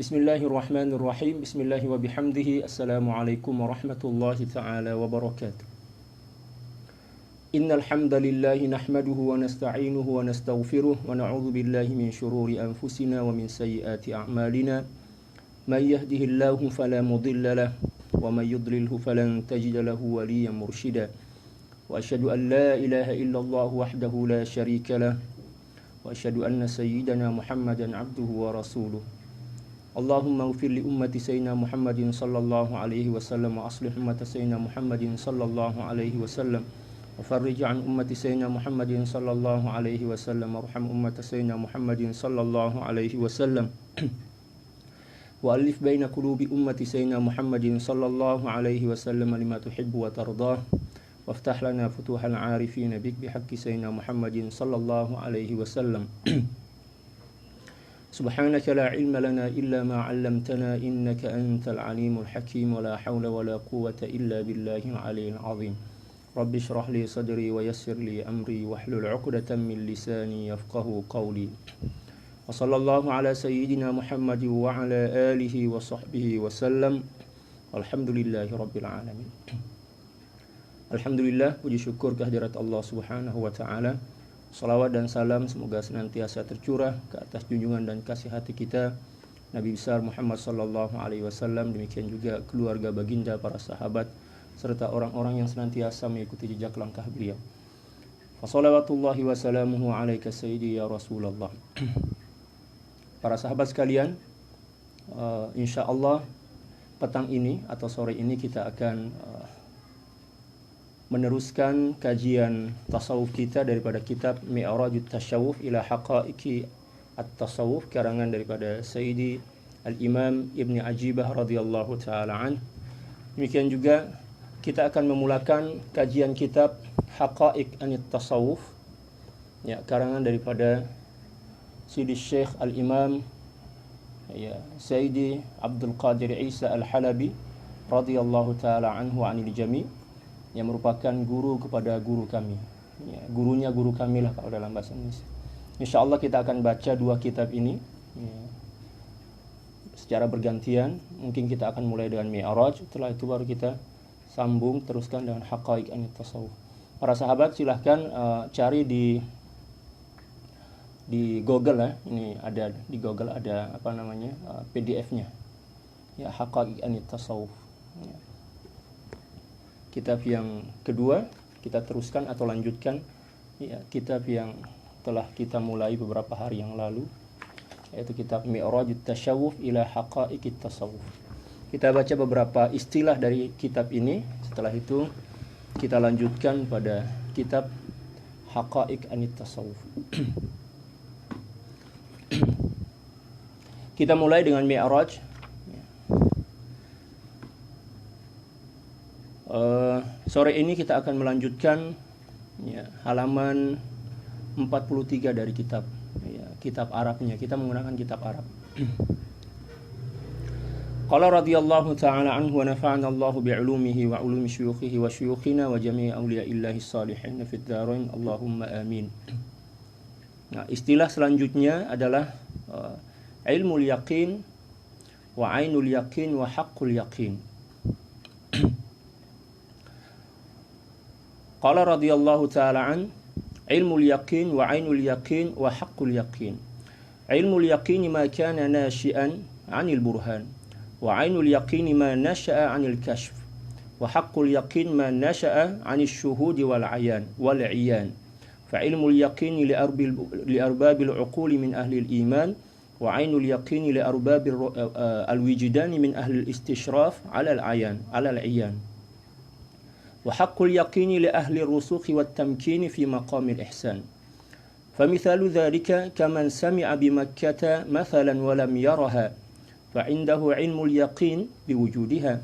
Bismillahirrahmanirrahim. Bismillahi wa bihamdihi. Assalamualaikum warahmatullahi ta'ala wabarakatuh. Innal hamdalillahi nahmaduhu wa nasta'inuhu wa nastaghfiruh wa na'udzu billahi min shururi anfusina wa min sayyiati a'malina. May yahdihillahu fala mudilla lahu wa may yudlilhu falan tajida lahu waliyyan mursyida. Wa asyhadu an la ilaha illallah wahdahu la syarika lahu wa asyhadu anna sayyidana Muhammadan abduhu wa rasuluh. Allahumma ighfir li ummati sayyidina Muhammadin sallallahu alaihi wasallam wa aslih ummata sayyidina Muhammadin sallallahu alaihi wasallam wa farrij an ummati sayyidina Muhammadin sallallahu alaihi wasallam warham ummata sayyidina Muhammadin sallallahu alaihi wasallam wa alif baina qulubi ummati sayyidina Muhammadin sallallahu alaihi wasallam lima tuhibbu wa tardah waftah lana futuhal arifin bik bihaqqi sayyidina Muhammadin sallallahu alaihi wasallam. Subhanaka la ilma lana illa ma 'allamtana innaka antal alimul hakim wa la hawla wa la quwwata illa billahil aliyyil azim. Rabbi shrah li sadri wa yassir li amri wahlul 'uqdatam min lisani yafqahu qawli. Wa sallallahu ala sayyidina Muhammad wa ala alihi wa sahbihi wa sallam. Alhamdulillahi rabbil alamin. Alhamdulillah, puji syukur kehadirat Allah Subhanahu wa taala. Salawat dan salam semoga senantiasa tercurah ke atas junjungan dan kasih hati kita Nabi besar Muhammad sallallahu alaihi wasallam, demikian juga keluarga baginda, para sahabat serta orang-orang yang senantiasa mengikuti jejak langkah beliau. Wassalawatullahi wasalamuhu alaika sayyidi ya Rasulullah. Para sahabat sekalian, insyaallah petang ini atau sore ini kita akan meneruskan kajian tasawuf kita daripada kitab Mi'rajut Tasyawuf ila Haqa'iqi At-Tasawuf karangan daripada Sayyidi Al-Imam Ibn Ajibah radhiyallahu ta'ala an. Demikian juga kita akan memulakan kajian kitab Haqa'iq Anit Tasawuf, ya, karangan daripada Sayyidi Syekh Al-Imam Sayyidi Abdul Qadir Isa Al-Halabi radhiyallahu ta'ala anhu anil jami', yang merupakan guru kepada guru kami, ya, gurunya guru kami lah kalau dalam bahasa Indonesia. InsyaAllah kita akan baca dua kitab ini, ya, secara bergantian. Mungkin kita akan mulai dengan Mi'raj, setelah itu baru kita sambung teruskan dengan Haqa'iq Anit Tasawuf. Para sahabat silahkan cari di Google, ya. Ini ada di Google, ada PDF-nya, ya, Haqa'iq Anit Tasawuf, ya. Kitab yang kedua kita teruskan atau lanjutkan, ya, kitab yang telah kita mulai beberapa hari yang lalu, yaitu kitab Mi'rajut Tasyawuf ila Haqa'iqit Tasawuf. Kita baca beberapa istilah dari kitab ini, setelah itu kita lanjutkan pada kitab Haqa'iq Anit Tasawuf. Kita mulai dengan Mi'raj. Sore ini kita akan melanjutkan, ya, halaman 43 dari kitab, ya, kitab Arabnya. Kita menggunakan kitab Arab. Qala radhiyallahu ta'ala anhu wa nafa'ana Allahu bi'ulumihi wa 'ulumi syuyukhihi wa syuyukhina wa jami'i awliya'illahi shalihin fid dharain Allahumma amin. Nah, istilah selanjutnya adalah ilmul yaqin wa 'ainul yaqin wa haqqul yaqin. Qala radhiyallahu ta'ala an ilmul yaqin wa 'ainul yaqin wa haqqul yaqin. Ilmul yaqin ma kana nashi'an 'anil burhan wa 'ainul yaqin ma nasha'a 'anil kashf wa haqqul yaqin ma nasha'a 'anil syuhud wal 'ayan wal 'iyan. Fa ilmul yaqin li arbabil 'uquli min ahli al-iman wa 'ainul yaqin li arbabil al-wijdan min ahli al-istishraf 'ala al-'ayan 'ala al-'iyan. وحق اليقين لأهل الرسوخ والتمكين في مقام الإحسان. فمثال ذلك كمن سمع بمكة مثلا ولم يرها فعنده علم اليقين بوجودها،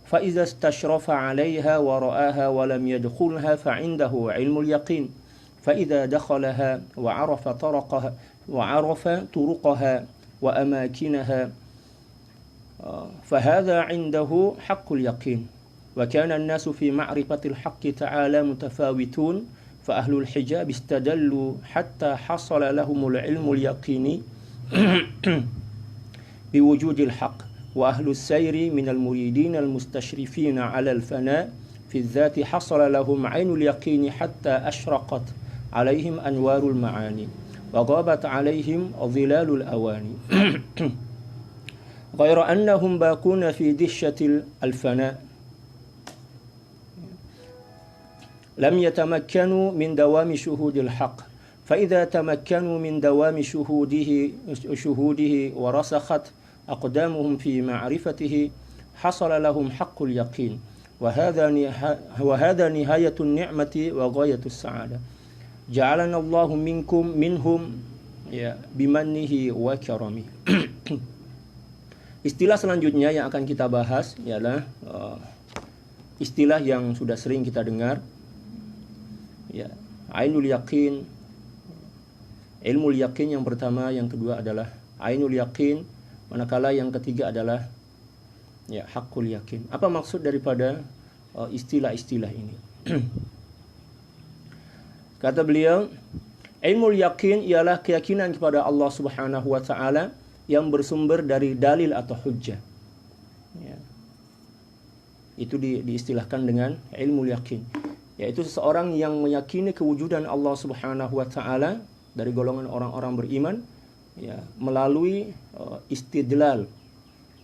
فإذا استشرف عليها ورآها ولم يدخلها فعنده علم اليقين، فإذا دخلها وعرف طرقها وأماكنها فهذا عنده حق اليقين. وكان الناس في معرفة الحق تعالى متفاوتون فأهل الحجاب استدلوا حتى حصل لهم العلم اليقيني biwujudil haqq wa ahlus sayri minal muridin al mustashrifina 'ala al fana fi dzati hasala lahum 'ainul yaqini hatta ashraqat 'alaihim anwarul ma'ani wa ghabat 'alaihim dhilalul awani ghayra annahum baquna fi dihsyatil al fana lam yatamakkanu min dawami syuhudil haqq فإذا تمكنوا من دوام شهوده ورسخت أقدامهم في معرفته حصل لهم حق اليقين وهذا نهاية النعمة وغاية السعادة جعلنا الله منهم بمنه وكرمه. Istilah selanjutnya yang akan kita bahas ialah istilah yang sudah sering kita dengar, ya, ainul yaqin. Ilmu yakin yang pertama, yang kedua adalah ainul yakin, manakala yang ketiga adalah hakul yakin. Apa maksud daripada istilah-istilah ini? Kata beliau, ilmu yakin ialah keyakinan kepada Allah Subhanahu wa taala yang bersumber dari dalil atau hujjah. Ya. Itu diistilahkan dengan ilmu yakin, yaitu seseorang yang meyakini kewujudan Allah Subhanahu wa taala dari golongan orang-orang beriman, ya, melalui istidlal,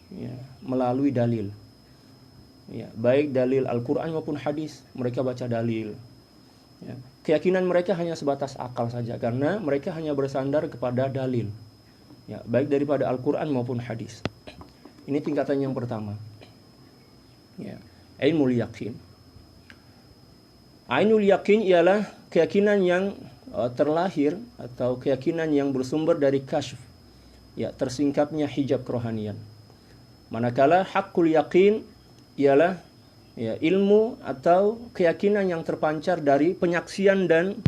ya, melalui dalil, ya, baik dalil Al-Quran maupun hadis. Mereka baca dalil, ya. Keyakinan mereka hanya sebatas akal saja, karena mereka hanya bersandar kepada dalil, ya, baik daripada Al-Quran maupun hadis. Ini tingkatan yang pertama, ya, ilmu yakin. Ainul yakin ialah keyakinan yang terlahir atau keyakinan yang bersumber dari kasyf, ya, tersingkapnya hijab kerohanian. Manakala hakul yakin ialah, ya, ilmu atau keyakinan yang terpancar dari penyaksian dan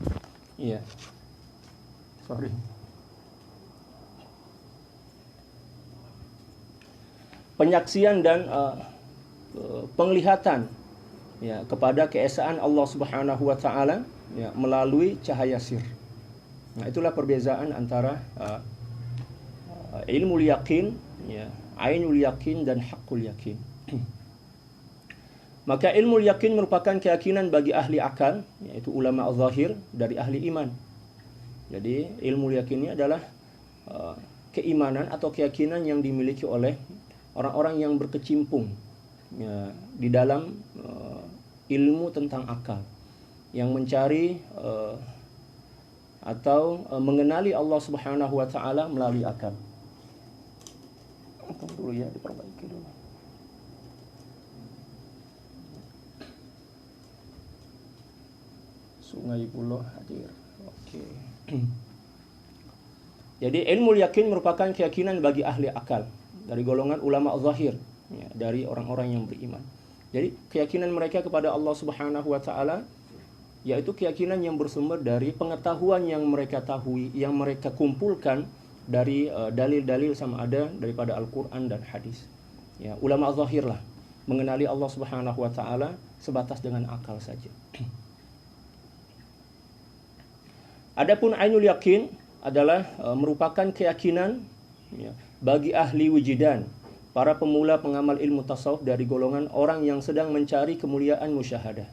penyaksian dan penglihatan, ya, kepada keesaan Allah Subhanahu wa taala, ya, melalui cahaya sir. Nah, itulah perbezaan antara ilmu yakin, ya, ainul yakin dan hakul yakin. Maka ilmu yakin merupakan keyakinan bagi ahli akal, yaitu ulama az-zahir dari ahli iman. Jadi ilmu yakin ini adalah keimanan atau keyakinan yang dimiliki oleh orang-orang yang berkecimpung, ya, di dalam ilmu tentang akal, yang mencari atau mengenali Allah Subhanahu wa taala melalui akal. Tunggu dulu ya, diperbaiki dulu. Sungai Buloh hadir. Oke. Jadi ilmu yakin merupakan keyakinan bagi ahli akal dari golongan ulama zahir, ya, dari orang-orang yang beriman. Jadi keyakinan mereka kepada Allah Subhanahu wa taala yaitu keyakinan yang bersumber dari pengetahuan yang mereka tahui, yang mereka kumpulkan dari dalil-dalil sama ada daripada Al-Quran dan hadis. Ya, ulama zahir lah mengenali Allah Subhanahu wa taala sebatas dengan akal saja. Adapun ainul yakin adalah merupakan keyakinan, ya, bagi ahli wujudan, para pemula pengamal ilmu tasawuf dari golongan orang yang sedang mencari kemuliaan musyahadah.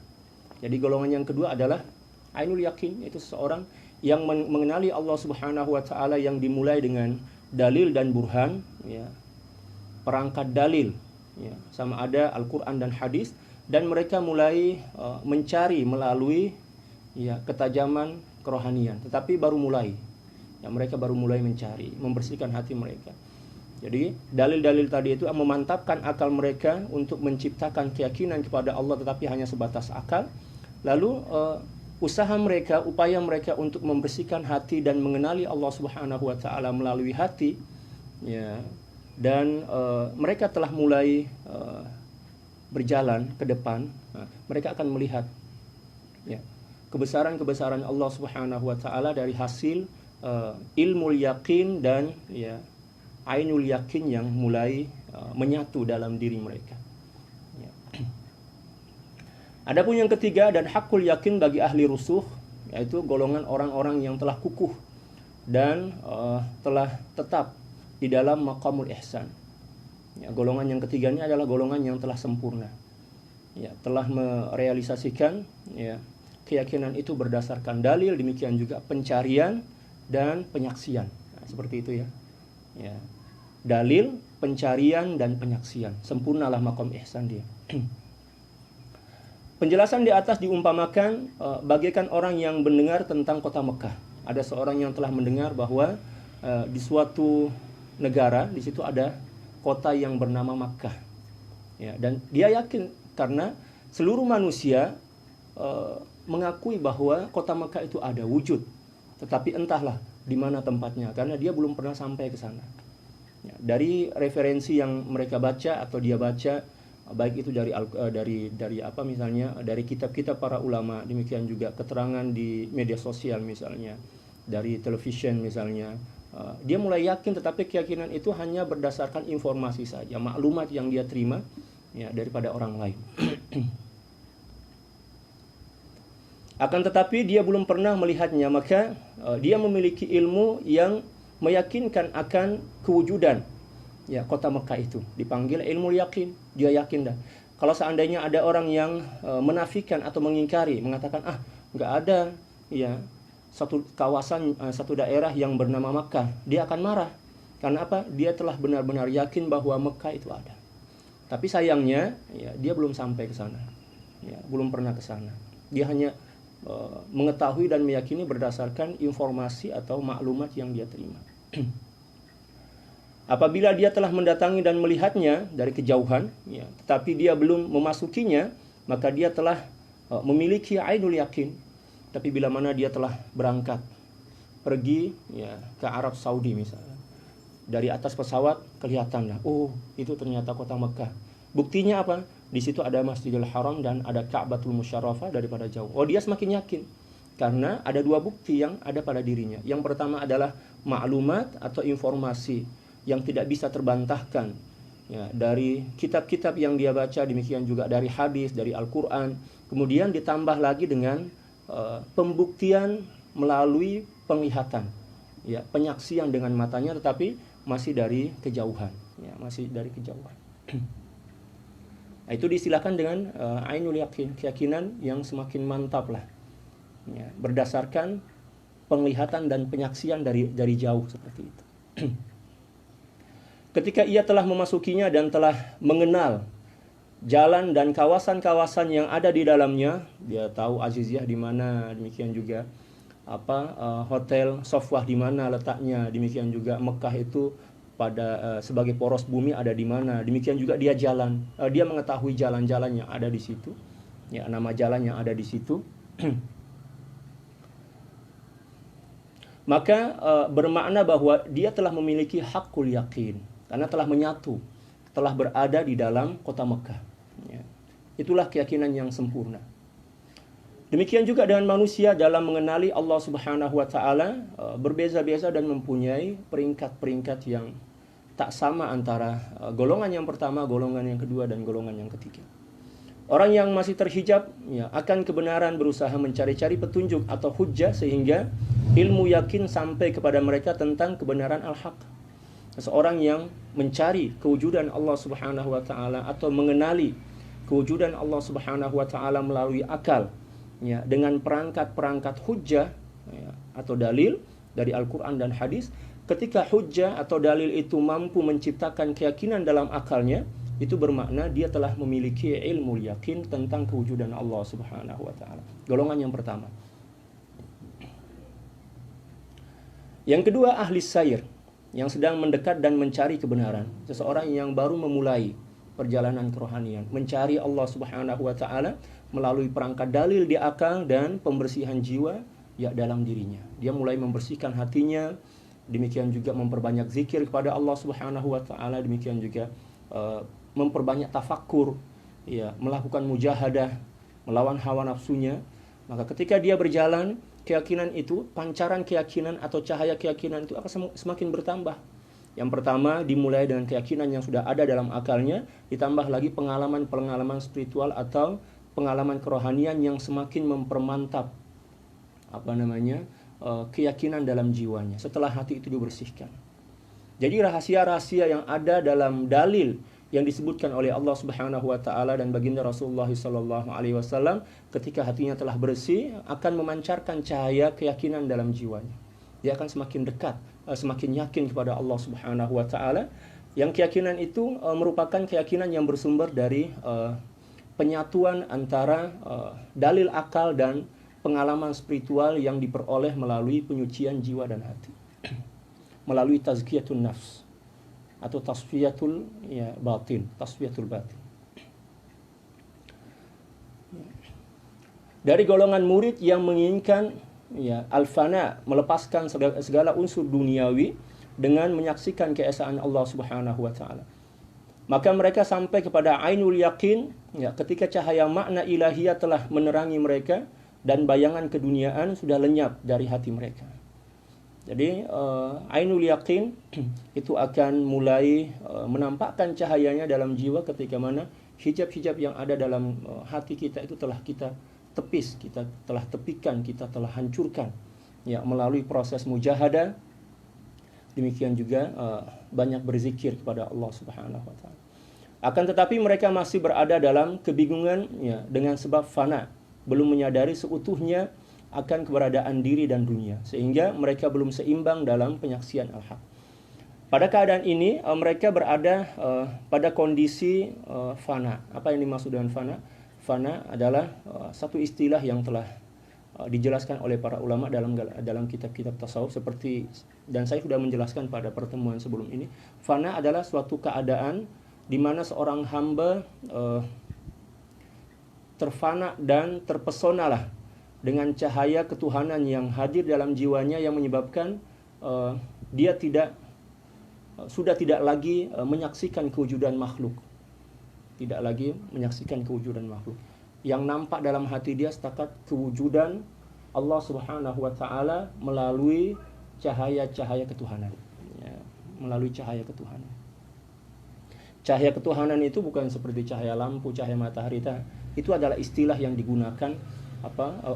Jadi golongan yang kedua adalah ainul yakin, yaitu seseorang yang mengenali Allah Subhanahu wa taala yang dimulai dengan dalil dan burhan, ya, perangkat dalil, ya, sama ada Al-Qur'an dan hadis, dan mereka mulai mencari melalui, ya, ketajaman kerohanian, tetapi baru mulai, ya, mereka baru mulai mencari, membersihkan hati mereka. Jadi dalil-dalil tadi itu memantapkan akal mereka untuk menciptakan keyakinan kepada Allah, tetapi hanya sebatas akal. Lalu usaha mereka, upaya mereka untuk membersihkan hati dan mengenali Allah Subhanahu wa taala melalui hati, ya, dan mereka telah mulai berjalan ke depan. Nah, mereka akan melihat, ya, kebesaran-kebesaran Allah Subhanahu wa taala dari hasil ilmu yakin dan, ya, ainul yakin yang mulai menyatu dalam diri mereka. Ya. Adapun yang ketiga dan hakul yakin bagi ahli rusuh, yaitu golongan orang-orang yang telah kukuh dan telah tetap di dalam maqamul ihsan. Ya, golongan yang ketiga ini adalah golongan yang telah sempurna. Ya, telah merealisasikan ya, keyakinan itu berdasarkan dalil, demikian juga pencarian dan penyaksian. Nah, seperti itu ya. Ya. Dalil, pencarian dan penyaksian. Sempurnalah maqam ihsan dia. Penjelasan di atas diumpamakan bagaikan orang yang mendengar tentang kota Mekah. Ada seorang yang telah mendengar bahwa di suatu negara di situ ada kota yang bernama Makkah. Ya, dan dia yakin karena seluruh manusia mengakui bahwa kota Makkah itu ada wujud. Tetapi entahlah di mana tempatnya karena dia belum pernah sampai ke sana. Ya, dari referensi yang mereka baca atau dia baca, baik itu dari apa misalnya dari kitab-kitab para ulama, demikian juga keterangan di media sosial misalnya, dari television misalnya, dia mulai yakin, tetapi keyakinan itu hanya berdasarkan informasi saja, maklumat yang dia terima ya daripada orang lain. Akan tetapi dia belum pernah melihatnya, maka dia memiliki ilmu yang meyakinkan akan kewujudan ya kota Mekah itu. Dipanggil ilmu yakin. Dia yakin dah. Kalau seandainya ada orang yang menafikan atau mengingkari, mengatakan nggak ada ya satu kawasan, satu daerah yang bernama Mekah, dia akan marah. Karena apa? Dia telah benar-benar yakin bahwa Mekah itu ada. Tapi sayangnya ya dia belum sampai ke sana. Ya, belum pernah ke sana. Dia hanya mengetahui dan meyakini berdasarkan informasi atau maklumat yang dia terima. Apabila dia telah mendatangi dan melihatnya dari kejauhan, ya, tetapi dia belum memasukinya, maka dia telah memiliki ainul yakin. Tapi bila mana dia telah berangkat pergi ya ke Arab Saudi misalnya, dari atas pesawat kelihatan lah, oh itu ternyata kota Mekah. Buktinya apa? Di situ ada Masjidil Haram dan ada Ka'batul Musyarrafah daripada jauh. Oh, dia semakin yakin karena ada dua bukti yang ada pada dirinya. Yang pertama adalah maklumat atau informasi yang tidak bisa terbantahkan ya, dari kitab-kitab yang dia baca, demikian juga dari hadis, dari Al-Quran. Kemudian ditambah lagi dengan pembuktian melalui penglihatan, ya, penyaksian dengan matanya, tetapi masih dari kejauhan, ya, masih dari kejauhan. Nah, itu diistilahkan dengan ainul yakin, keyakinan yang semakin mantap lah, ya, berdasarkan penglihatan dan penyaksian dari jauh seperti itu. Ketika ia telah memasukinya dan telah mengenal jalan dan kawasan-kawasan yang ada di dalamnya, dia tahu Aziziyah di mana, demikian juga hotel Sofwah di mana letaknya, demikian juga Mekah itu pada sebagai poros bumi ada di mana, demikian juga dia dia mengetahui jalan-jalan yang ada di situ, ya, nama jalan yang ada di situ. Maka bermakna bahwa dia telah memiliki hakul yakin karena telah menyatu, telah berada di dalam kota Mekah. Ya. Itulah keyakinan yang sempurna. Demikian juga dengan manusia dalam mengenali Allah Subhanahu wa taala, berbeza-beza dan mempunyai peringkat-peringkat yang tak sama antara golongan yang pertama, golongan yang kedua dan golongan yang ketiga. Orang yang masih terhijab ya, akan kebenaran berusaha mencari-cari petunjuk atau hujjah sehingga ilmu yakin sampai kepada mereka tentang kebenaran al-haq. Seorang yang mencari kewujudan Allah Subhanahu wa taala atau mengenali kewujudan Allah Subhanahu wa taala melalui akal, ya, dengan perangkat-perangkat hujjah ya, atau dalil dari Al-Qur'an dan hadis. Ketika hujjah atau dalil itu mampu menciptakan keyakinan dalam akalnya, itu bermakna dia telah memiliki ilmu yakin tentang kewujudan Allah Subhanahu wa taala. Golongan yang pertama. Yang kedua, ahli sair, yang sedang mendekat dan mencari kebenaran. Seseorang yang baru memulai perjalanan kerohanian, mencari Allah Subhanahu wa taala melalui perangkat dalil di akal dan pembersihan jiwa ya dalam dirinya. Dia mulai membersihkan hatinya, demikian juga memperbanyak zikir kepada Allah Subhanahu wa taala, demikian juga memperbanyak tafakkur, ya, melakukan mujahadah, melawan hawa nafsunya. Maka ketika dia berjalan, keyakinan itu, pancaran keyakinan atau cahaya keyakinan itu akan semakin bertambah. Yang pertama dimulai dengan keyakinan yang sudah ada dalam akalnya, ditambah lagi pengalaman-pengalaman spiritual atau pengalaman kerohanian yang semakin mempermantap keyakinan dalam jiwanya setelah hati itu dibersihkan. Jadi rahasia-rahasia yang ada dalam dalil yang disebutkan oleh Allah Subhanahu wa taala dan baginda Rasulullah sallallahu alaihi wasallam, ketika hatinya telah bersih akan memancarkan cahaya keyakinan dalam jiwanya. Dia akan semakin dekat, semakin yakin kepada Allah Subhanahu wa taala. Yang keyakinan itu merupakan keyakinan yang bersumber dari penyatuan antara dalil akal dan pengalaman spiritual yang diperoleh melalui penyucian jiwa dan hati. Melalui tazkiyatun nafs atau tasfiyatul batin, tasfiyatul batin. Dari golongan murid yang menginginkan al-fana, melepaskan segala unsur duniawi dengan menyaksikan keesaan Allah Subhanahu wa taala. Maka mereka sampai kepada ainul yakin, ketika cahaya makna ilahiyah telah menerangi mereka dan bayangan keduniaan sudah lenyap dari hati mereka. Jadi ainul yakin itu akan mulai menampakkan cahayanya dalam jiwa ketika mana hijab-hijab yang ada dalam hati kita itu telah kita tepis, kita telah tepikan, kita telah hancurkan melalui proses mujahadah. Demikian juga banyak berzikir kepada Allah Subhanahu wa taala. Akan tetapi mereka masih berada dalam kebingungan dengan sebab fana, belum menyadari seutuhnya akan keberadaan diri dan dunia, sehingga mereka belum seimbang dalam penyaksian al-haq. Pada keadaan ini mereka berada pada kondisi fana. Apa yang dimaksud dengan fana? Fana adalah satu istilah yang telah dijelaskan oleh para ulama dalam kitab-kitab tasawuf, seperti, dan saya sudah menjelaskan pada pertemuan sebelum ini. Fana adalah suatu keadaan di mana seorang hamba terfana dan terpesonalah dengan cahaya ketuhanan yang hadir dalam jiwanya, yang menyebabkan dia sudah tidak lagi menyaksikan kewujudan makhluk. Tidak lagi menyaksikan kewujudan makhluk. Yang nampak dalam hati dia setakat kewujudan Allah Subhanahu wa taala melalui cahaya-cahaya ketuhanan. Melalui cahaya ketuhanan. Cahaya ketuhanan itu bukan seperti cahaya lampu, cahaya matahari. Itu adalah istilah yang digunakan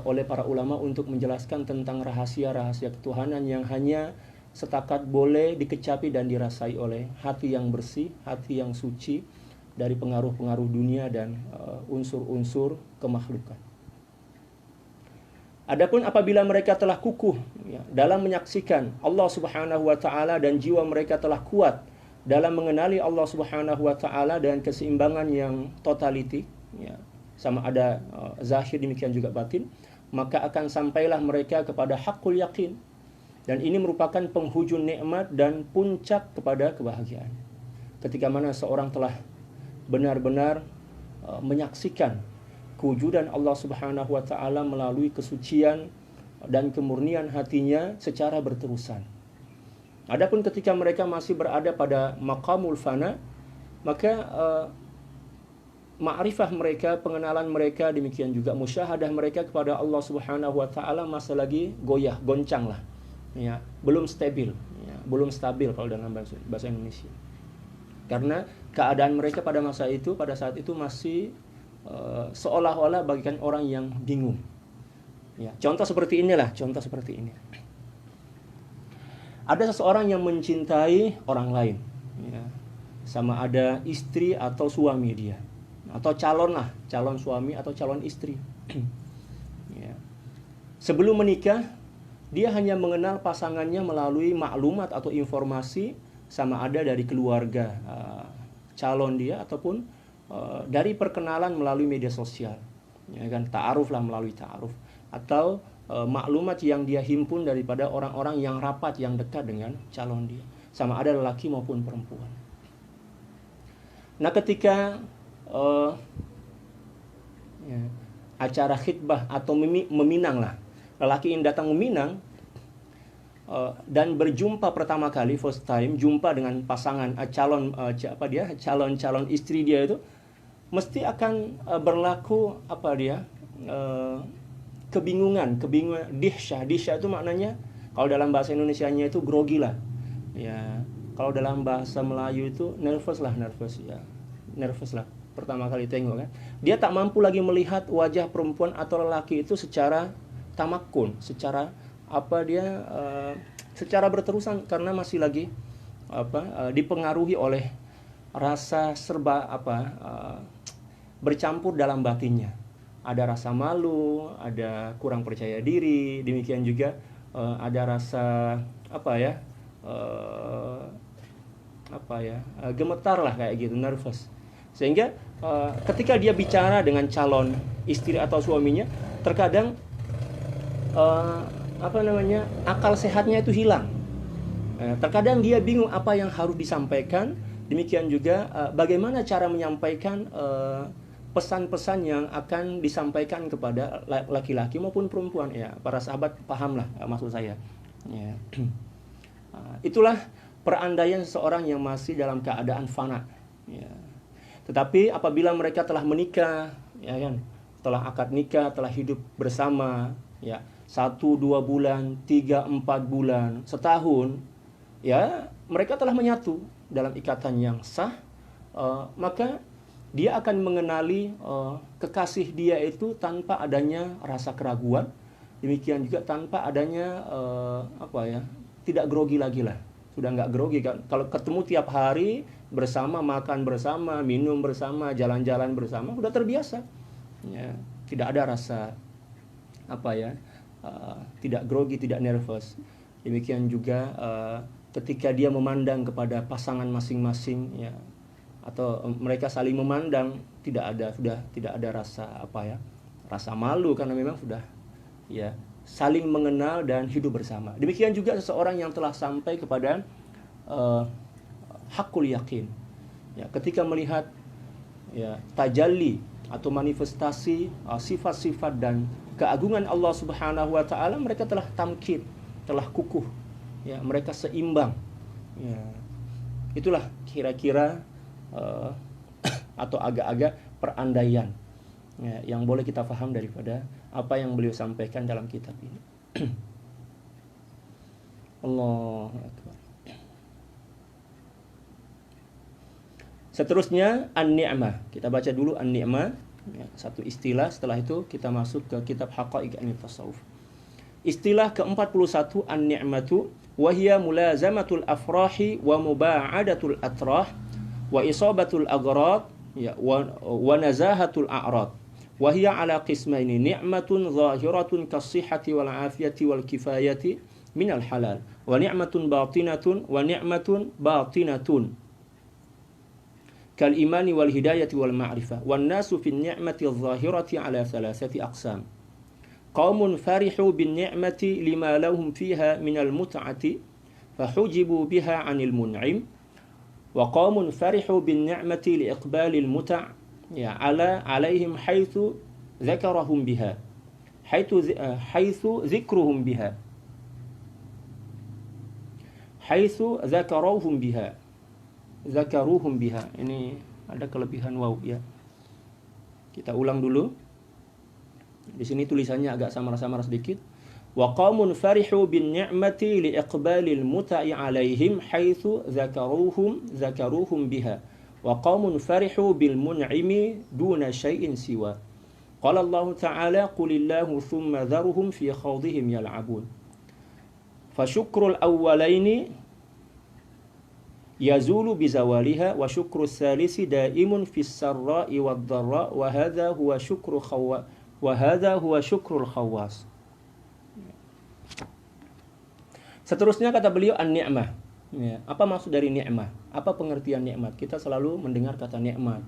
oleh para ulama untuk menjelaskan tentang rahasia-rahasia ketuhanan yang hanya setakat boleh dikecapi dan dirasai oleh hati yang bersih, hati yang suci dari pengaruh-pengaruh dunia dan unsur-unsur kemakhlukan. Adapun apabila mereka telah kukuh dalam menyaksikan Allah Subhanahu wa taala dan jiwa mereka telah kuat dalam mengenali Allah Subhanahu wa taala dan keseimbangan yang totality, sama ada zahir demikian juga batin, maka akan sampailah mereka kepada hakul yakin, dan ini merupakan penghujung nikmat dan puncak kepada kebahagiaan. Ketika mana seorang telah benar-benar menyaksikan kewujudan Allah Subhanahu wa taala melalui kesucian dan kemurnian hatinya secara berterusan. Adapun ketika mereka masih berada pada maqamul fana, maka ma'rifah mereka, pengenalan mereka, demikian juga musyahadah mereka kepada Allah Subhanahu wa taala masih lagi goyah, goncang lah. Belum stabil, belum stabil kalau dalam bahasa Indonesia. Karena keadaan mereka pada masa itu, pada saat itu masih seolah-olah bagikan orang yang bingung. Contoh seperti inilah, contoh seperti ini. Ada seseorang yang mencintai orang lain, sama ada istri atau suami dia, atau calon suami atau calon istri. Sebelum menikah, dia hanya mengenal pasangannya melalui maklumat atau informasi, sama ada dari keluarga calon dia ataupun dari perkenalan melalui media sosial, ta'aruf lah, melalui ta'aruf, atau maklumat yang dia himpun daripada orang-orang yang rapat, yang dekat dengan calon dia, sama ada lelaki maupun perempuan. Nah, ketika acara khitbah atau meminang lah, lelaki ini datang meminang dan berjumpa pertama kali, first time jumpa dengan pasangan calon istri dia itu, mesti akan berlaku kebingungan, dihsyah itu maknanya kalau dalam bahasa Indonesianya itu grogi lah. Kalau dalam bahasa Melayu itu nervous lah pertama kali tengok kan. Dia tak mampu lagi melihat wajah perempuan atau lelaki itu secara tamakun, secara secara berterusan, karena masih lagi dipengaruhi oleh rasa serba bercampur dalam batinnya. Ada rasa malu, ada kurang percaya diri, demikian juga ada rasa gemetar lah kayak gitu, nervous. Sehingga ketika dia bicara dengan calon istri atau suaminya, terkadang akal sehatnya itu hilang. Terkadang dia bingung apa yang harus disampaikan. Demikian juga bagaimana cara menyampaikan pesan-pesan yang akan disampaikan kepada laki-laki maupun perempuan. Ya, para sahabat pahamlah maksud saya. Ya. Itulah perandaian seseorang yang masih dalam keadaan fana. Ya. Tetapi apabila mereka telah menikah, ya kan, telah akad nikah, telah hidup bersama, ya 1-2 bulan, 3-4 bulan, setahun, ya mereka telah menyatu dalam ikatan yang sah, maka dia akan mengenali kekasih dia itu tanpa adanya rasa keraguan, demikian juga tanpa adanya tidak grogi lagi lah. Sudah nggak grogi kan? Kalau ketemu tiap hari bersama, makan bersama, minum bersama, jalan-jalan bersama, sudah terbiasa. Ya, tidak ada rasa tidak grogi, tidak nervous. Demikian juga ketika dia memandang kepada pasangan masing-masing, ya, atau mereka saling memandang, sudah tidak ada rasa malu, karena memang sudah ya saling mengenal dan hidup bersama. Demikian juga seseorang yang telah sampai kepada hakul yakin, ya, ketika melihat ya tajalli atau manifestasi sifat-sifat dan keagungan Allah Subhanahu wa taala, mereka telah tamkin, telah kukuh, ya, mereka seimbang. Ya. Itulah kira-kira atau agak-agak perandaian, ya, yang boleh kita paham daripada apa yang beliau sampaikan dalam kitab ini. Allahu Akbar. Seterusnya an-ni'mah. Kita baca dulu an-ni'mah, ya, satu istilah. Setelah itu kita masuk ke kitab Haqa'iq an-Tasawuf. Istilah ke-41 an-ni'matu wa hiya mulazamatul afrahi wa muba'adatul atrah wa isabatul aghrad, ya, wa nazahatul a'rad. Wa hiya ala qismaini, ni'matun zahiratun kas-sihhati wal 'afiyati wal kifayati minal halal, wa ni'matun batinatun wa ni'matun batinatun kal imani wal hidayati wal ma'rifah. Wan nasu fin ni'mati adh-dhahirati ala thalathati aqsam. Qaumun farihu bin ni'mati lima lahum fiha minal mut'ati fahujibu biha 'anil mun'im, wa qaumun farihu bin ni'mati li iqbalil mut', ya, alaihim haitsu dzakarahum biha, haitsu dzikruhum biha, haitsu dzakaruhum biha, zakaruhum biha. Ini ada kelebihan waw, ya. Kita ulang dulu. Di sini tulisannya agak samar-samar sedikit. Wa qaumun farihu bin ni'mati li iqbalil muta'i alaihim haitsu zakaruhum biha. Wa qaumun farihu bil mun'imi duna syai'in siwa. Qala Allah Ta'ala qulillahu thumma dharhum fi khawdihim yal'abun. Fa syukrul awwalaini yazulu bizawaliha wa syukru tsalisi daimun fis sarra'i wad dharra wa hadha huwa syukrul khawas. Seterusnya kata beliau an-ni'mah. Ya, apa maksud dari ni'mah? Apa pengertian nikmat? Kita selalu mendengar kata nikmat.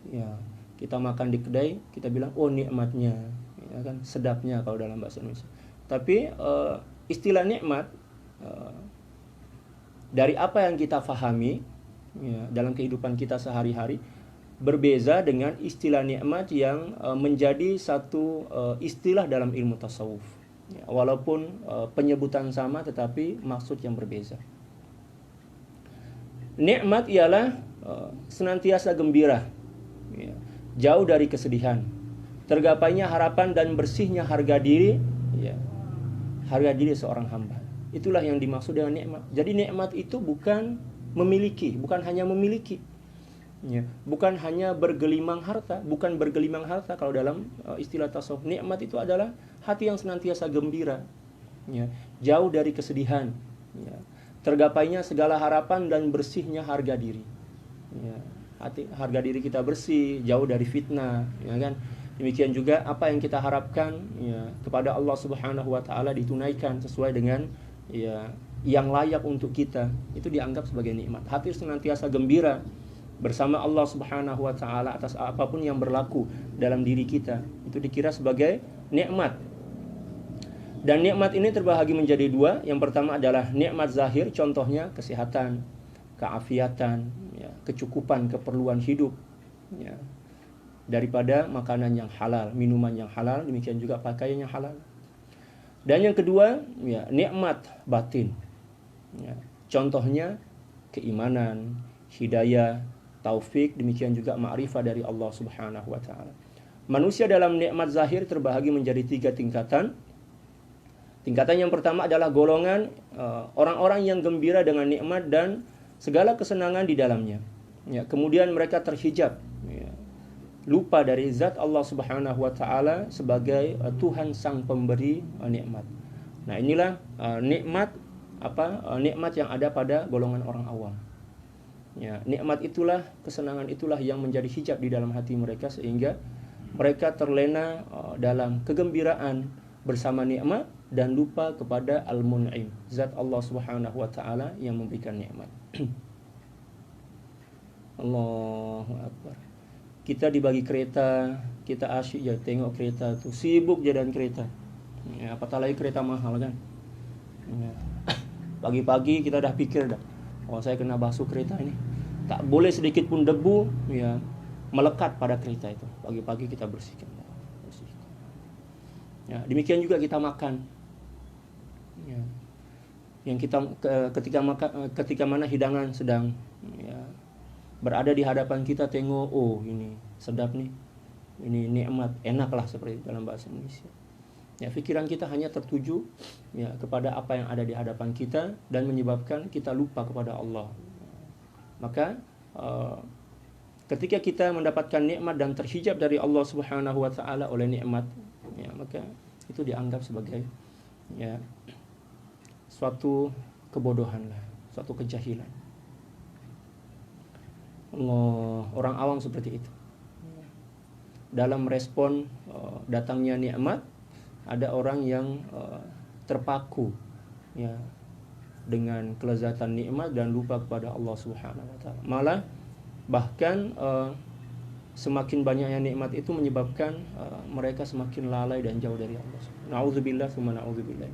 Ya, kita makan di kedai, kita bilang oh nikmatnya, ya kan, sedapnya kalau dalam bahasa Indonesia. Tapi istilah nikmat dari apa yang kita fahami, ya, dalam kehidupan kita sehari-hari berbeza dengan istilah nikmat yang menjadi satu istilah dalam ilmu tasawuf. Ya, walaupun penyebutan sama tetapi maksud yang berbeza. Nikmat ialah senantiasa gembira, ya, jauh dari kesedihan, tergapainya harapan dan bersihnya harga diri, ya, harga diri seorang hamba. Itulah yang dimaksud dengan nikmat. Jadi nikmat itu bukan memiliki, bukan hanya memiliki, ya, bukan hanya bergelimang harta, bukan bergelimang harta kalau dalam istilah tasawuf. Nikmat itu adalah hati yang senantiasa gembira, ya, jauh dari kesedihan, ya, tergapainya segala harapan dan bersihnya harga diri. Ya, harga diri kita bersih, jauh dari fitnah, ya kan? Demikian juga apa yang kita harapkan ya kepada Allah Subhanahu wa taala ditunaikan sesuai dengan ya yang layak untuk kita, itu dianggap sebagai nikmat. Hati senantiasa gembira bersama Allah Subhanahu wa taala atas apapun yang berlaku dalam diri kita, itu dikira sebagai nikmat. Dan nikmat ini terbahagi menjadi dua. Yang pertama adalah nikmat zahir, contohnya kesehatan, keafiatan, ya, kecukupan keperluan hidup, ya, daripada makanan yang halal, minuman yang halal, demikian juga pakaian yang halal. Dan yang kedua, ya, nikmat batin, ya, contohnya keimanan, hidayah, taufik, demikian juga ma'rifah dari Allah Subhanahu wa taala. Manusia dalam nikmat zahir terbahagi menjadi 3 tingkatan. Tingkatan yang pertama adalah golongan orang-orang yang gembira dengan nikmat dan segala kesenangan di dalamnya. Ya, kemudian mereka terhijab, ya, lupa dari zat Allah Subhanahu wa taala sebagai Tuhan sang pemberi nikmat. Nah, inilah nikmat nikmat yang ada pada golongan orang awam. Ya, nikmat itulah, kesenangan itulah yang menjadi hijab di dalam hati mereka sehingga mereka terlena dalam kegembiraan bersama nikmat dan lupa kepada Al-Mun'im, zat Allah Subhanahu wa taala yang memberikan nikmat. Allahu Akbar. Kita dibagi kereta, kita asyik ya tengok kereta tuh, sibuk jalan kereta. Ya, apatah lagi kereta mahal kan. Ya. Pagi-pagi kita dah pikir dah, oh saya kena basuh kereta ini. Tak boleh sedikit pun debu ya melekat pada kereta itu. Pagi-pagi kita bersihkan. Ya, demikian juga kita makan. Ya. Yang kita ketika mana hidangan sedang ya, berada di hadapan kita, tengok, oh ini sedap nih, ini nikmat, enaklah seperti dalam bahasa Indonesia. Ya, pikiran kita hanya tertuju ya kepada apa yang ada di hadapan kita dan menyebabkan kita lupa kepada Allah. Maka ketika kita mendapatkan nikmat dan terhijab dari Allah Subhanahu wa taala oleh nikmat, ya, maka itu dianggap sebagai ya suatu kebodohan lah, suatu kejahilan. Orang awam seperti itu. Dalam respon datangnya nikmat, ada orang yang terpaku ya dengan kelezatan nikmat dan lupa kepada Allah Subhanahu wa taala. Malah bahkan semakin banyaknya nikmat itu menyebabkan mereka semakin lalai dan jauh dari Allah. Nauzubillah tsumma nauzubillah.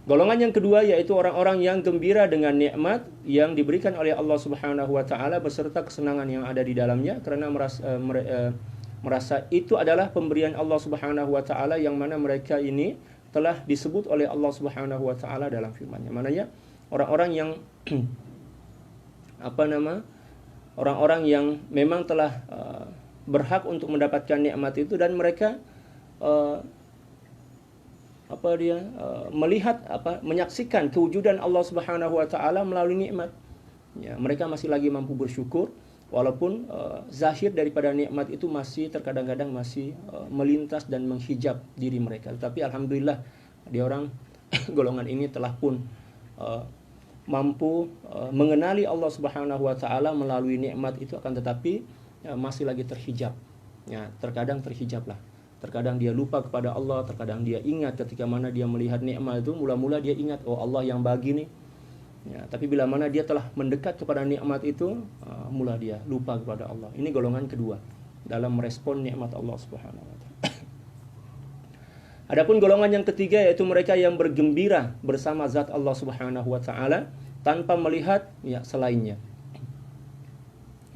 Golongan yang kedua yaitu orang-orang yang gembira dengan nikmat yang diberikan oleh Allah Subhanahu wa taala beserta kesenangan yang ada di dalamnya karena merasa itu adalah pemberian Allah Subhanahu wa taala yang mana mereka ini telah disebut oleh Allah Subhanahu wa taala dalam firman-Nya. Mananya orang-orang yang orang-orang yang memang telah berhak untuk mendapatkan nikmat itu dan mereka melihat menyaksikan kewujudan Allah Subhanahu wa taala melalui nikmat. Ya, mereka masih lagi mampu bersyukur walaupun zahir daripada nikmat itu masih terkadang-kadang masih melintas dan menghijab diri mereka. Tetapi alhamdulillah dia orang golongan ini telah pun mampu mengenali Allah Subhanahu wa taala melalui nikmat itu, akan tetapi masih lagi terhijab. Ya, terkadang terhijab lah. Terkadang dia lupa kepada Allah, terkadang dia ingat ketika mana dia melihat nikmat itu, mula-mula dia ingat, oh Allah yang bagi nih. Ya, tapi bila mana dia telah mendekat kepada nikmat itu, mula dia lupa kepada Allah. Ini golongan kedua dalam merespon nikmat Allah Subhanahu wa taala. Adapun golongan yang ketiga yaitu mereka yang bergembira bersama zat Allah Subhanahu wa taala tanpa melihat ya selainnya.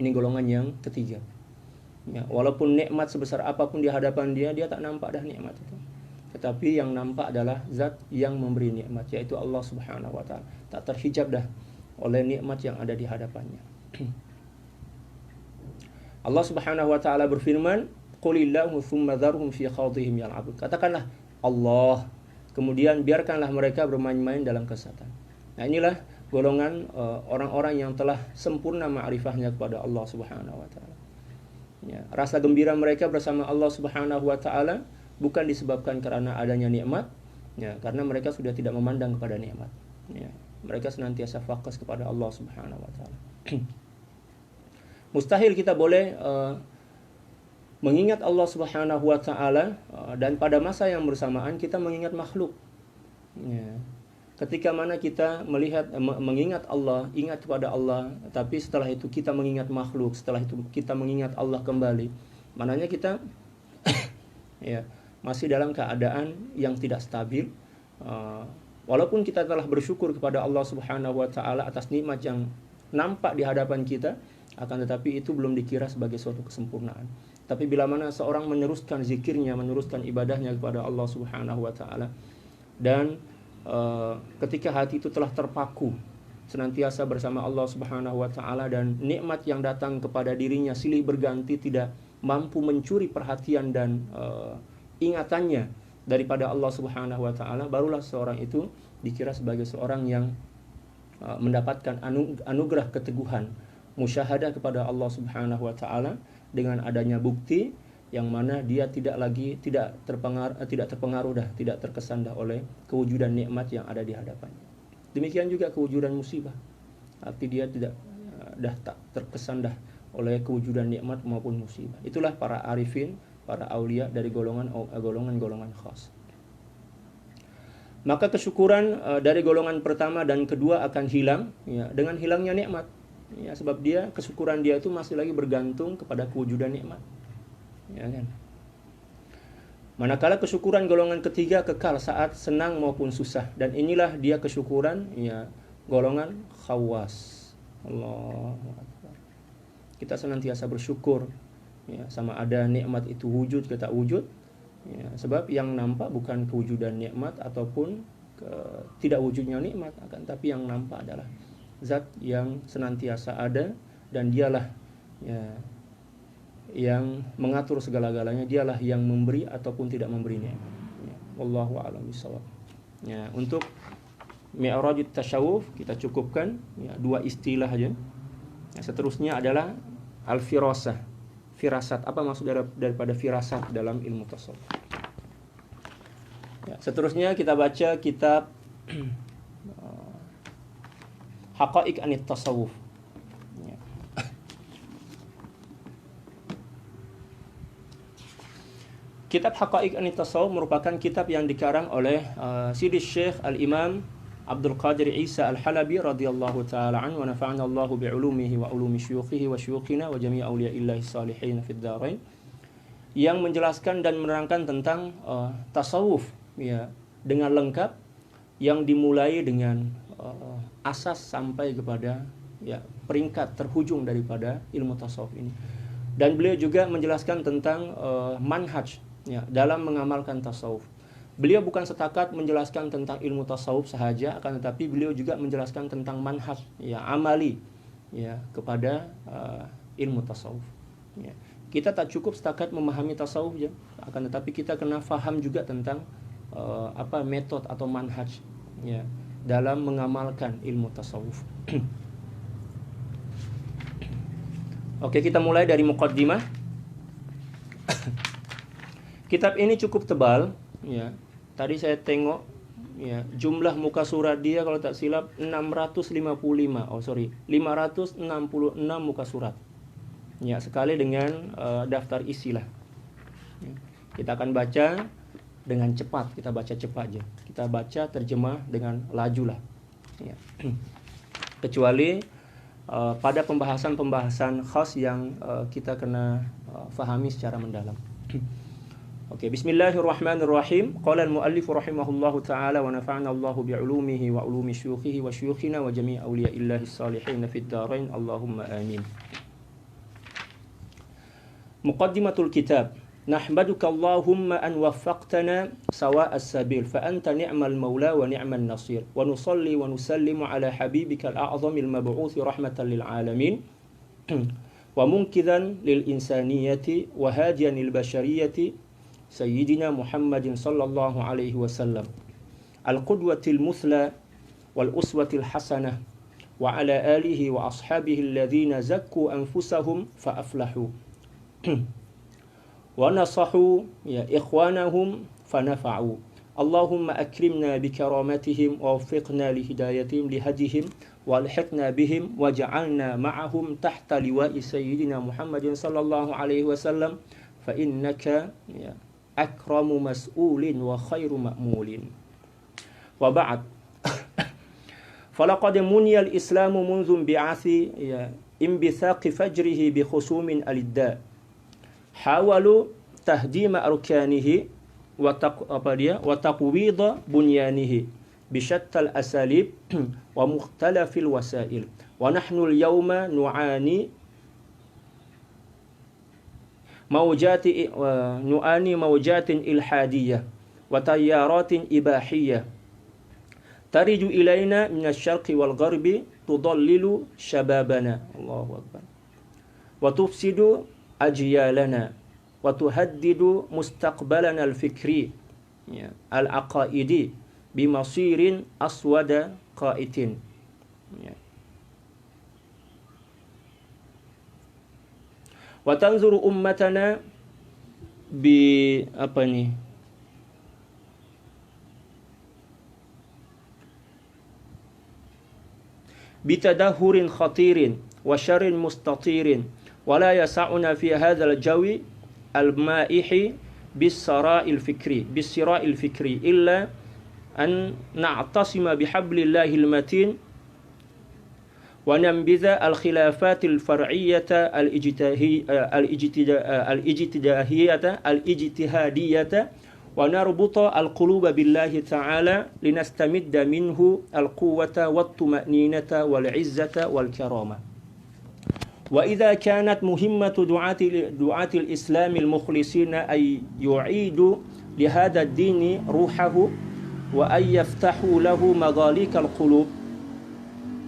Ini golongan yang ketiga. Ya, walaupun nikmat sebesar apapun di hadapan dia, dia tak nampak dah nikmat itu. Tetapi yang nampak adalah zat yang memberi nikmat, yaitu Allah Subhanahu wa taala. Tak terhijab dah oleh nikmat yang ada di hadapannya. Allah Subhanahu wa taala berfirman, "Qulillahu tsumma dzarhum fi khawdihim yal'abun." Katakanlah Allah, kemudian biarkanlah mereka bermain-main dalam kesesatan. Nah, inilah golongan orang-orang yang telah sempurna ma'rifahnya kepada Allah Subhanahu wa taala. Ya, rasa gembira mereka bersama Allah Subhanahu wa taala bukan disebabkan karena adanya nikmat, ya, karena mereka sudah tidak memandang kepada nikmat. Ya, mereka senantiasa fokus kepada Allah Subhanahu wa taala. Mustahil kita boleh mengingat Allah Subhanahu wa taala dan pada masa yang bersamaan kita mengingat makhluk. Ya. Ketika mana kita mengingat Allah, ingat kepada Allah, tapi setelah itu kita mengingat makhluk, setelah itu kita mengingat Allah kembali, maknanya kita ya masih dalam keadaan yang tidak stabil. Walaupun kita telah bersyukur kepada Allah Subhanahu wa taala atas nikmat yang nampak di hadapan kita, akan tetapi itu belum dikira sebagai suatu kesempurnaan. Tapi bila mana seorang meneruskan zikirnya, meneruskan ibadahnya kepada Allah Subhanahu wa taala, dan ketika hati itu telah terpaku senantiasa bersama Allah Subhanahu wa taala, dan nikmat yang datang kepada dirinya silih berganti tidak mampu mencuri perhatian dan ingatannya daripada Allah Subhanahu wa taala, barulah seorang itu dikira sebagai seorang yang mendapatkan anugerah keteguhan musyahadah kepada Allah Subhanahu wa taala, dengan adanya bukti yang mana dia tidak terkesan oleh kewujudan nikmat yang ada di hadapannya. Demikian juga kewujudan musibah, arti dia tak terkesan oleh kewujudan nikmat maupun musibah. Itulah para arifin, para aulia dari golongan khas. Maka kesyukuran dari golongan pertama dan kedua akan hilang ya, dengan hilangnya nikmat. Ya, sebab kesyukuran dia itu masih lagi bergantung kepada kewujudan nikmat. Ya kan? Manakala kesyukuran golongan ketiga kekal saat senang maupun susah, dan inilah dia kesyukuran ya golongan khawas. Allahu Akbar. Kita senantiasa bersyukur ya, sama ada nikmat itu wujud kita wujud ya, sebab yang nampak bukan kewujudan nikmat ataupun tidak wujudnya nikmat, akan tapi yang nampak adalah zat yang senantiasa ada, dan dialah ya yang mengatur segala-galanya, dialah yang memberi ataupun tidak memberi nikmat. Ya, wallahu a'lam bishawab. Ya, untuk mi'rajut tasyawuf kita cukupkan ya, 2 istilah aja. Ya, seterusnya adalah al-firasah. Firasat, apa maksud daripada firasat dalam ilmu tasawuf? Ya, seterusnya kita baca kitab Haqa'iq Anit Tasawuf. Ya. Kitab Haqa'iq Anit Tasawuf merupakan kitab yang dikarang oleh Sidi Syekh Al-Imam Abdul Qadir Isa Al-Halabi radhiyallahu ta'ala anhu, wa nafa'ana Allahu bi'ulumihi wa ulumi syuyukhihi wa syuyukhina wa jami' awliya'illahi salihin fid dharain, yang menjelaskan dan menerangkan tentang tasawuf ya dengan lengkap, yang dimulai dengan asas sampai kepada ya peringkat terhujung daripada ilmu tasawuf ini. Dan beliau juga menjelaskan tentang manhaj ya dalam mengamalkan tasawuf. Beliau bukan setakat menjelaskan tentang ilmu tasawuf sahaja, akan tetapi beliau juga menjelaskan tentang manhaj ya amali ya kepada ilmu tasawuf. Ya. Kita tak cukup setakat memahami tasawuf ya, akan tetapi kita kena faham juga tentang metode atau manhaj ya dalam mengamalkan ilmu tasawuf. Oke, kita mulai dari muqaddimah. Kitab ini cukup tebal ya. Tadi saya tengok ya, jumlah muka surat dia kalau tak silap 566 muka surat. Ya, sekali dengan daftar isilah. Ya. Kita akan baca dengan cepat, kita baca cepat aja. Kita baca terjemah dengan laju lah. Ya. Kecuali pada pembahasan-pembahasan khas yang kita kena fahami secara mendalam. Oke, bismillahirrahmanirrahim. Qala al-muallif rahimahullahu ta'ala wa nafa'ana Allahu bi'ulumihi wa ulumi syuyukhihi wa syuyukhina wa jami' awliya'illahi salihin fid dharain. Allahumma amin. Muqaddimatul kitab. Nahmaduka Allahumma an waffaqtana sawa'as sabil fa anta ni'mal maula wa ni'man nasir, wa nusalli wa nusallimu ala habibika al-a'zamil mab'uuthi rahmatan lil alamin wa munqidhan lil insaniyati wa hadiyan lil bashariyati Sayyidina Muhammadin sallallahu alaihi wasallam, al-qudwatil muthla wal uswatil hasanah, wa ala alihi wa ashabihi alladhina zakku anfusahum fa aflahu wa nasahu ya ikhwanahum fa nafa'u Allahumma akrimna bikaramatihim wa waffiqna lihidayatihim lihadihim walhiqna bihim waj'alna ma'ahum tahta liwa'i sayyidina Muhammadin sallallahu alaihi wasallam fa innaka akramu mas'ulin wa khairu ma'mulin. Wa ba'd. Falaqad muniya al-islamu munzu bi'athi imbithaqi fajrihi bi khusumin al-idda. Hawalu tahdima arkanihi wa taqwida bunyanihi bishattal asalib wa mukhtalafil wasail wa nahnu al-yawma nu'ani mawjatin ilhadiyyah wa tayyaratin ibahiyyah tariju ilaina min asy-syarqi wal gharbi tudallilu syababana Allahu akbar wa tufsidu ajyalana wa tuhaddidu mustaqbalana al-fikri al-aqaidi bimasirin aswada qaitin. Wa tanzuru ummatana bi bitadahurin khatirin wa syarrin mustatirin wa la yasa'una fi hadzal jawi al-ma'ihi bis-sara'il fikri illa an na'tasima bihablillahil matin wa nambidha al-khilafatil far'iyyata al-ijtihadiyyata wa narbuta al-quluba billahi ta'ala linastamidda minhu al-quwwata wat-tuma'ninata wal-'izzata wal-karamah. Wa idza kanat muhimmatu du'ati al-islam al-mukhlisina ay yu'idu li hadha ad-din ruhahu wa ay yaftahu lahu maghalik al-qulub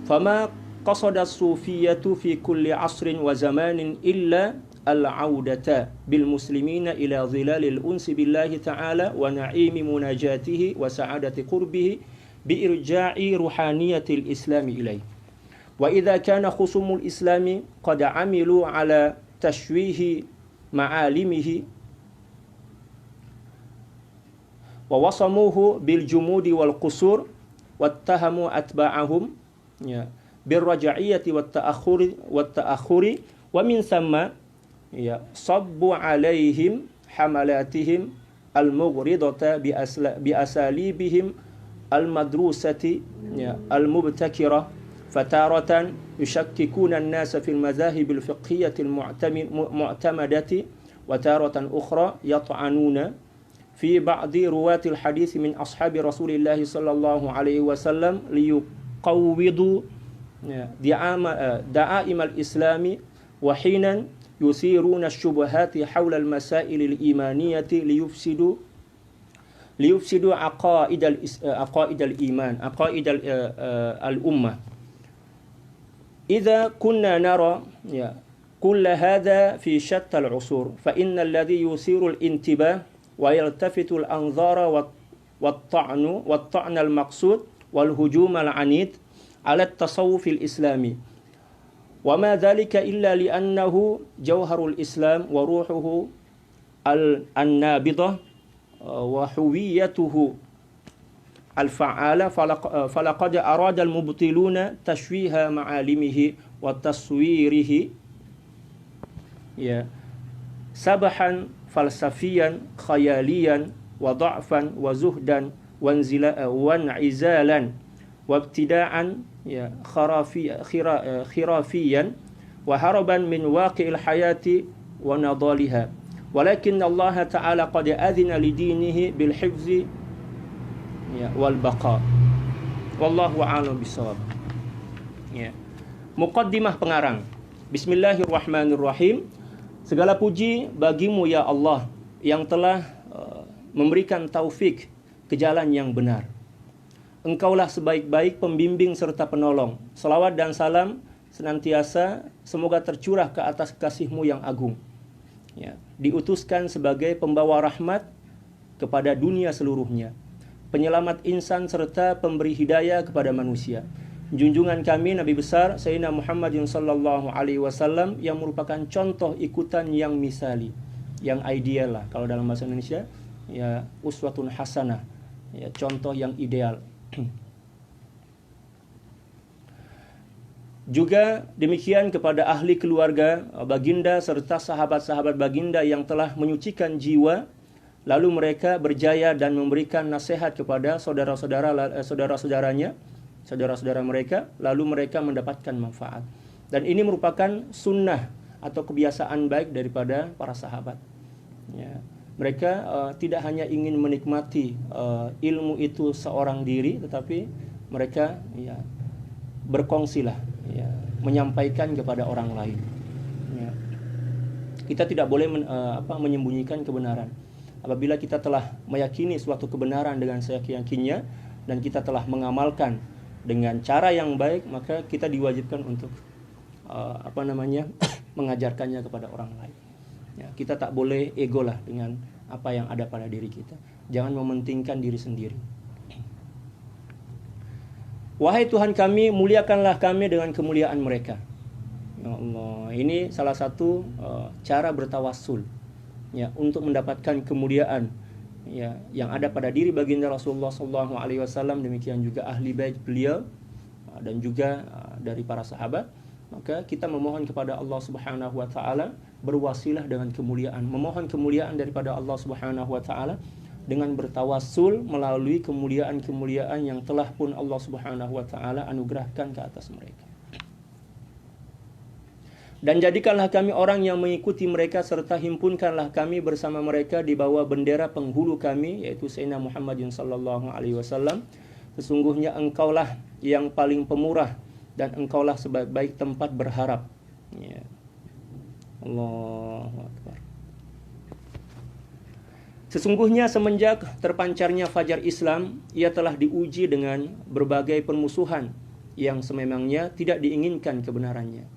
fama qasada as-sufiyyatu fi kulli 'asrin wa zamanin illa al-'audata bil muslimina ila dhilalil unsi billahi ta'ala wa na'imi munajatihi wa sa'adati qurbihi bi irja'i ruhaniyati al-islam ilayhi. Wa idza kana khusumul islami qad 'amilu 'ala tashwihi ma'alimihi wa wasamuhu bil jumudi wal qusur wattahamu atba'ahum bir raj'iyyati wat ta'akhuri wa min thamma sabbu 'alaihim hamalatihim al mughridata bi asalibihim al madrusati al mubtakira فتارة يشككون الناس في المذاهب الفقهية المعتمدة وتارة أخرى يطعنون في بعض رواة الحديث من أصحاب رسول الله صلى الله عليه وسلم ليقوضوا دعائم الإسلام وحينا يثيرون الشبهات حول المسائل الإيمانية ليفسدوا عقائد الإيمان عقائد الأمة. إذا كنا نرى كل هذا في شتى العصور فإن الذي يثير الانتباه ويلتفت الأنظار والطعن المقصود والهجوم العنيد على التصوف الإسلامي وما ذلك إلا لأنه جوهر الإسلام وروحه النابضة وهويته الفعالة فلقد أراد المبطلون تشويه معالمه وتصويره سبحا فلسفيا خياليا وضعفا وزهدا وانعزالا وابتداعا خرافيا وهربا من واقع الحياة ونضالها ولكن الله تعالى قد أذن لدينه بالحفظ والبقاء wallahu a'lam bishawab. Muqaddimah pengarang. Bismillahirrahmanirrahim. Segala puji bagimu ya Allah yang telah memberikan taufik ke jalan yang benar. Engkaulah sebaik-baik pembimbing serta penolong. Salawat dan salam senantiasa semoga tercurah ke atas kasih-Mu yang agung. Diutuskan sebagai pembawa rahmat kepada dunia seluruhnya, penyelamat insan serta pemberi hidayah kepada manusia. Junjungan kami Nabi besar Sayyidina Muhammadin sallallahu alaihi wasallam yang merupakan contoh ikutan yang misali, yang ideal lah kalau dalam bahasa Indonesia, uswatun hasanah, ya, contoh yang ideal. Juga demikian kepada ahli keluarga baginda serta sahabat-sahabat baginda yang telah menyucikan jiwa, lalu mereka berjaya dan memberikan nasihat kepada saudara-saudaranya, saudara-saudara mereka, lalu mereka mendapatkan manfaat. Dan ini merupakan sunnah atau kebiasaan baik daripada para sahabat. Ya. Mereka tidak hanya ingin menikmati ilmu itu seorang diri, tetapi mereka ya, berkongsilah, ya, menyampaikan kepada orang lain. Ya. Kita tidak boleh menyembunyikan kebenaran. Apabila kita telah meyakini suatu kebenaran dengan seyakin-yakinnya dan kita telah mengamalkan dengan cara yang baik, maka kita diwajibkan untuk mengajarkannya kepada orang lain. Ya, kita tak boleh ego lah dengan apa yang ada pada diri kita. Jangan mementingkan diri sendiri. Wahai Tuhan kami, muliakanlah kami dengan kemuliaan mereka. Ya Allah, ini salah satu cara bertawassul, ya, untuk mendapatkan kemuliaan, ya, yang ada pada diri baginda Rasulullah SAW. Demikian juga ahli bait beliau dan juga dari para sahabat. Maka kita memohon kepada Allah Subhanahu wa taala, berwasilah dengan kemuliaan, memohon kemuliaan daripada Allah Subhanahu wa taala dengan bertawassul melalui kemuliaan-kemuliaan yang telah pun Allah Subhanahu wa taala anugerahkan ke atas mereka. Dan jadikanlah kami orang yang mengikuti mereka, serta himpunkanlah kami bersama mereka di bawah bendera penghulu kami, yaitu Sayyidina Muhammadin sallallahu alaihi wasallam. Sesungguhnya engkaulah yang paling pemurah dan engkaulah sebaik-baik tempat berharap. Ya. Allahu Akbar. Sesungguhnya semenjak terpancarnya fajar Islam, ia telah diuji dengan berbagai permusuhan yang sememangnya tidak diinginkan kebenarannya.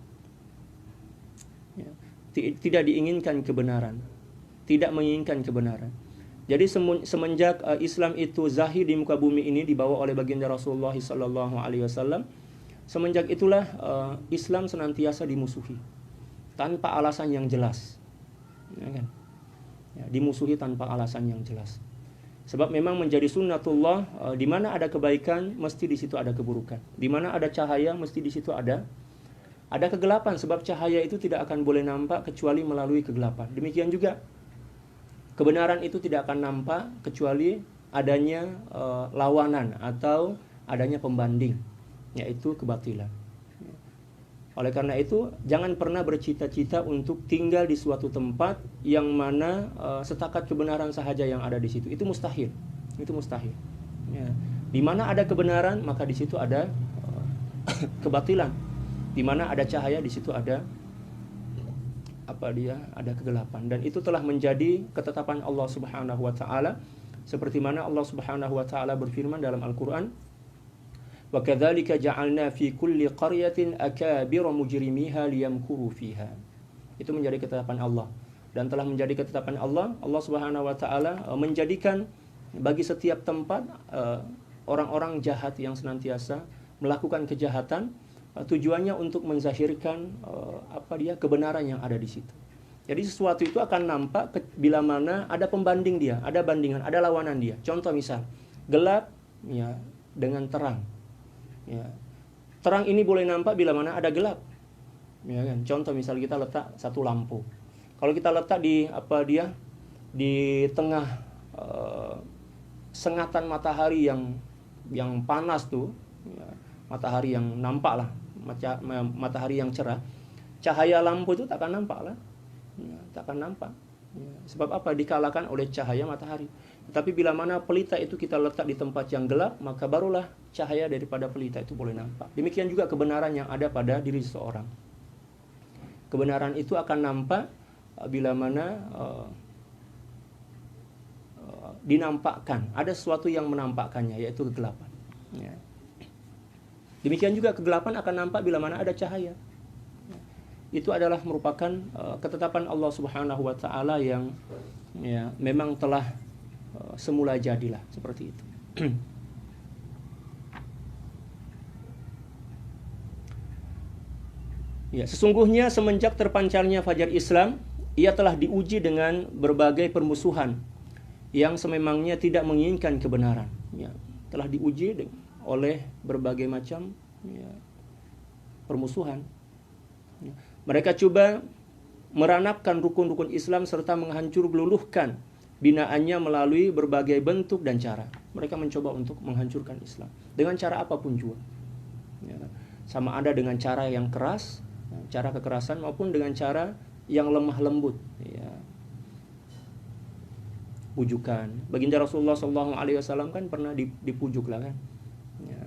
Ya. Tidak diinginkan kebenaran, tidak menginginkan kebenaran. Jadi semenjak Islam itu zahir di muka bumi ini dibawa oleh baginda Rasulullah sallallahu alaihi wasallam, semenjak itulah Islam senantiasa dimusuhi tanpa alasan yang jelas, ya kan? Ya, dimusuhi tanpa alasan yang jelas. Sebab memang menjadi sunnatullah, di mana ada kebaikan mesti di situ ada keburukan, di mana ada cahaya mesti di situ ada kegelapan. Sebab cahaya itu tidak akan boleh nampak kecuali melalui kegelapan. Demikian juga kebenaran itu tidak akan nampak kecuali adanya lawanan atau adanya pembanding, yaitu kebatilan. Oleh karena itu, jangan pernah bercita-cita untuk tinggal di suatu tempat yang mana setakat kebenaran sahaja yang ada di situ. Itu mustahil. Itu mustahil. Ya. Di mana ada kebenaran, maka di situ ada kebatilan. Di mana ada cahaya, di situ ada ada kegelapan. Dan itu telah menjadi ketetapan Allah Subhanahu wa taala, seperti mana Allah Subhanahu wa taala berfirman dalam Al-Qur'an, wa kadzalika ja'alna fi kulli qaryatin akabira mujrimiha liyamkuru fiha. Itu menjadi ketetapan Allah, dan telah menjadi ketetapan Allah Subhanahu wa taala menjadikan bagi setiap tempat orang-orang jahat yang senantiasa melakukan kejahatan, tujuannya untuk menzahirkan kebenaran yang ada di situ. Jadi sesuatu itu akan nampak bila mana ada pembanding dia, ada bandingan, ada lawanan dia. Contoh misal, gelap ya dengan terang. Ya. Terang ini boleh nampak bila mana ada gelap. Ya kan? Contoh misal kita letak satu lampu. Kalau kita letak di tengah sengatan matahari yang panas tuh, ya, matahari yang nampak lah, matahari yang cerah, cahaya lampu itu tak akan nampak lah. Ya, tak akan nampak. Ya, sebab apa? Dikalahkan oleh cahaya matahari. Tapi bila mana pelita itu kita letak di tempat yang gelap, maka barulah cahaya daripada pelita itu boleh nampak. Demikian juga kebenaran yang ada pada diri seseorang. Kebenaran itu akan nampak bila mana dinampakkan. Ada sesuatu yang menampakkannya, yaitu kegelapan. Ya. Demikian juga kegelapan akan nampak bila mana ada cahaya. Itu adalah merupakan ketetapan Allah Subhanahu wa taala yang ya, memang telah semula jadilah seperti itu. Ya, sesungguhnya semenjak terpancarnya fajar Islam, ia telah diuji dengan berbagai permusuhan yang sememangnya tidak menginginkan kebenaran. ya, telah diuji oleh berbagai macam ya, permusuhan. Ya. Mereka coba meranapkan rukun-rukun Islam serta menghancur geluluhkan binaannya melalui berbagai bentuk dan cara. Mereka mencoba untuk menghancurkan Islam dengan cara apapun juga. Ya. Sama ada dengan cara yang keras, cara kekerasan, maupun dengan cara yang lemah lembut. Ya. Pujukan. Baginda Rasulullah SAW kan pernah dipujuk lah kan. Ya.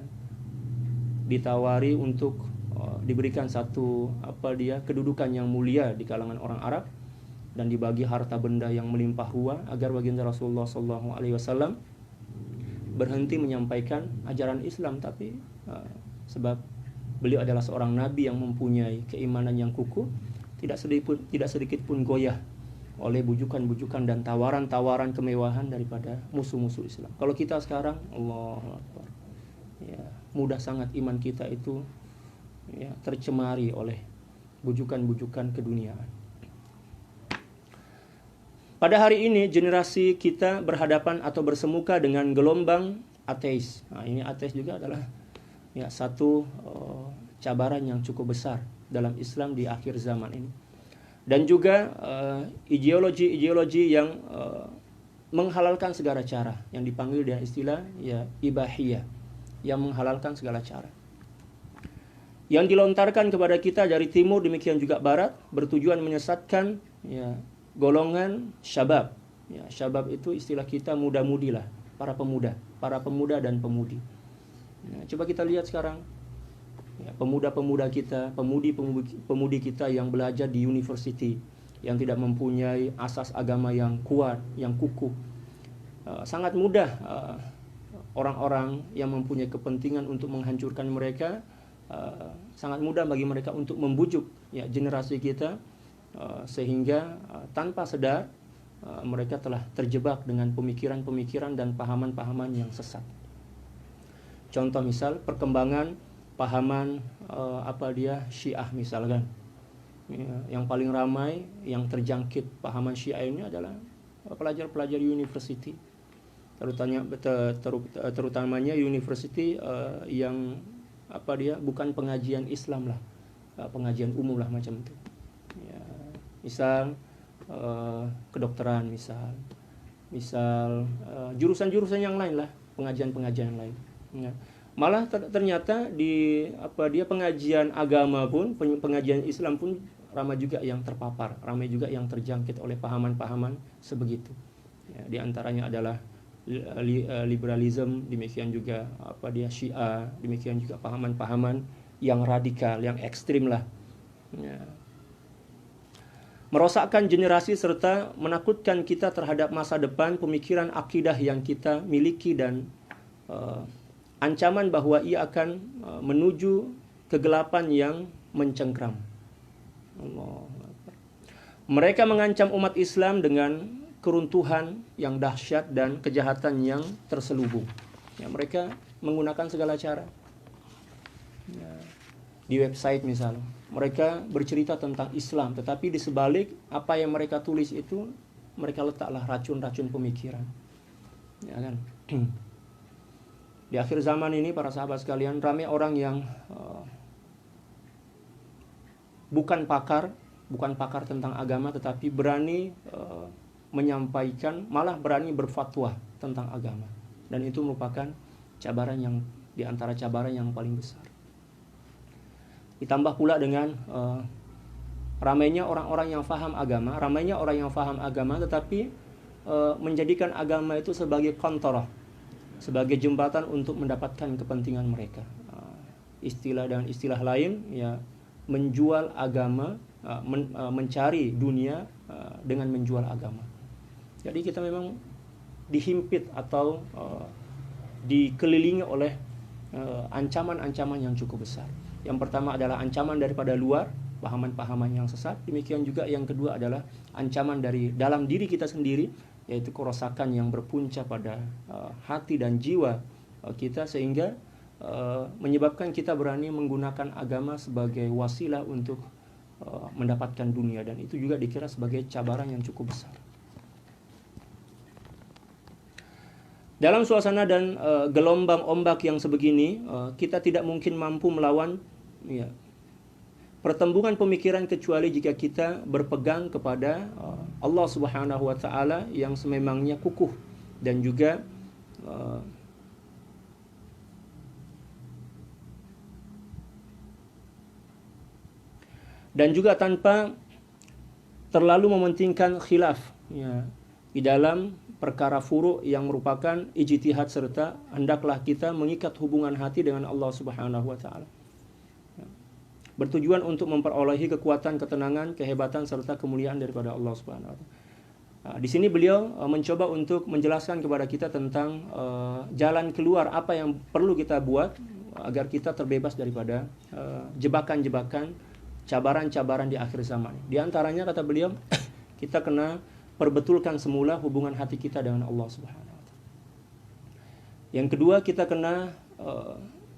Ditawari untuk diberikan satu kedudukan yang mulia di kalangan orang Arab dan dibagi harta benda yang melimpah ruah agar baginda Rasulullah SAW berhenti menyampaikan ajaran Islam, tapi sebab beliau adalah seorang nabi yang mempunyai keimanan yang kukuh, tidak sedikit pun goyah oleh bujukan-bujukan dan tawaran-tawaran kemewahan daripada musuh-musuh Islam. Kalau kita sekarang, Allahu Akbar, ya, mudah sangat iman kita itu ya, tercemari oleh bujukan-bujukan keduniaan. Pada hari ini generasi kita berhadapan atau bersemuka dengan gelombang ateis. Nah, ini ateis juga adalah ya, satu cabaran yang cukup besar dalam Islam di akhir zaman ini. Dan juga ideologi-ideologi yang menghalalkan segala cara, yang dipanggil dengan istilah ya ibahiyah, yang menghalalkan segala cara. Yang dilontarkan kepada kita dari timur demikian juga barat bertujuan menyesatkan ya, golongan syabab. Ya, syabab itu istilah kita muda-mudi lah, para pemuda dan pemudi. Nah, coba kita lihat sekarang ya, pemuda-pemuda kita, pemudi kita yang belajar di university, yang tidak mempunyai asas agama yang kuat, yang kukuh. Sangat mudah orang-orang yang mempunyai kepentingan untuk menghancurkan mereka, sangat mudah bagi mereka untuk membujuk ya, generasi kita, sehingga tanpa sadar mereka telah terjebak dengan pemikiran-pemikiran dan pahaman-pahaman yang sesat. Contoh misal perkembangan pahaman Syiah misalkan. Ya, yang paling ramai yang terjangkit pahaman Syiah ini adalah pelajar-pelajar university. Terutamanya university yang bukan pengajian Islam lah, pengajian umum lah macam itu. Ya, misal kedokteran misal jurusan-jurusan yang lain lah, pengajian-pengajian yang lain. Ya. Malah ternyata di pengajian agama pun, pengajian Islam pun ramai juga yang terpapar, ramai juga yang terjangkit oleh pahaman-pahaman sebegitu. Ya, di antaranya adalah liberalisme, demikian juga Syiah, demikian juga pahaman-pahaman yang radikal, yang ekstrim lah. Ya. Merosakkan generasi serta menakutkan kita terhadap masa depan, pemikiran akidah yang kita miliki, dan ancaman bahwa ia akan menuju kegelapan yang mencengkram. Mereka mengancam umat Islam dengan keruntuhan yang dahsyat dan kejahatan yang terselubung. Ya, mereka menggunakan segala cara. Ya, di website misal, mereka bercerita tentang Islam, tetapi di sebalik apa yang mereka tulis itu, mereka letaklah racun-racun pemikiran. Ya kan? Di akhir zaman ini para sahabat sekalian, ramai orang yang bukan pakar tentang agama, tetapi berani menyampaikan, malah berani berfatwa tentang agama. Dan itu merupakan cabaran yang di antara cabaran yang paling besar. Ditambah pula dengan ramainya orang-orang yang faham agama, tetapi menjadikan agama itu sebagai kontorah, sebagai jembatan untuk mendapatkan kepentingan mereka. Istilah dengan istilah lain, ya, menjual agama, mencari dunia dengan menjual agama. Jadi kita memang dihimpit atau dikelilingi oleh ancaman-ancaman yang cukup besar. Yang pertama adalah ancaman daripada luar, pahaman-pahaman yang sesat. Demikian juga yang kedua adalah ancaman dari dalam diri kita sendiri, yaitu kerosakan yang berpunca pada hati dan jiwa kita, sehingga menyebabkan kita berani menggunakan agama sebagai wasilah untuk mendapatkan dunia, dan itu juga dikira sebagai cabaran yang cukup besar. Dalam suasana dan gelombang ombak yang sebegini, kita tidak mungkin mampu melawan ya, pertembungan pemikiran kecuali jika kita berpegang kepada Allah Subhanahu wa taala yang sememangnya kukuh dan juga tanpa terlalu mementingkan khilaf ya, di dalam perkara furu' yang merupakan ijtihad, serta hendaklah kita mengikat hubungan hati dengan Allah Subhanahu wa taala. Bertujuan untuk memperolehi kekuatan, ketenangan, kehebatan serta kemuliaan daripada Allah Subhanahu wa taala. Di sini beliau mencoba untuk menjelaskan kepada kita tentang jalan keluar apa yang perlu kita buat agar kita terbebas daripada jebakan-jebakan, cabaran-cabaran di akhir zaman. Di antaranya kata beliau, kita kena perbetulkan semula hubungan hati kita dengan Allah Subhanahu wa taala. Yang kedua, kita kena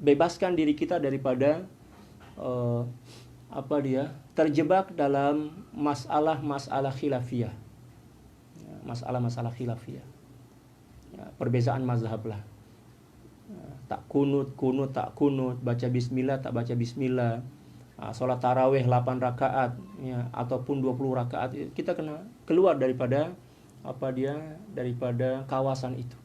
bebaskan diri kita daripada terjebak dalam masalah-masalah khilafiyah. Masalah-masalah khilafiyah. Ya, perbezaan mazhab lah. Tak kunut, tak kunut, baca bismillah, tak baca bismillah. Salat tarawih 8 rakaat ya, ataupun 20 rakaat, kita kena keluar daripada kawasan itu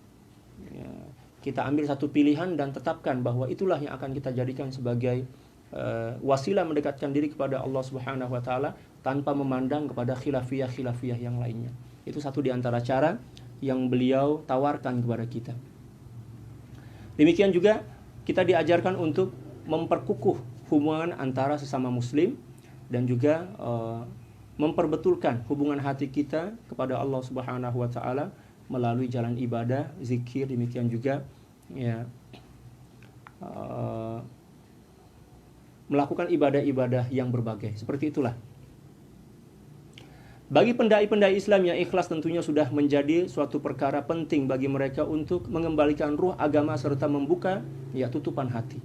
ya, kita ambil satu pilihan dan tetapkan bahwa itulah yang akan kita jadikan sebagai wasilah mendekatkan diri kepada Allah Subhanahu wa taala tanpa memandang kepada khilafiyah yang lainnya. Itu satu di antara cara yang beliau tawarkan kepada kita. Demikian juga kita diajarkan untuk memperkukuh hubungan antara sesama muslim dan juga memperbetulkan hubungan hati kita kepada Allah Subhanahu wa taala melalui jalan ibadah, zikir, demikian juga ya melakukan ibadah-ibadah yang berbagai. Seperti itulah. Bagi pendai-pendai Islam yang ikhlas tentunya sudah menjadi suatu perkara penting bagi mereka untuk mengembalikan ruh agama serta membuka ya tutupan hati.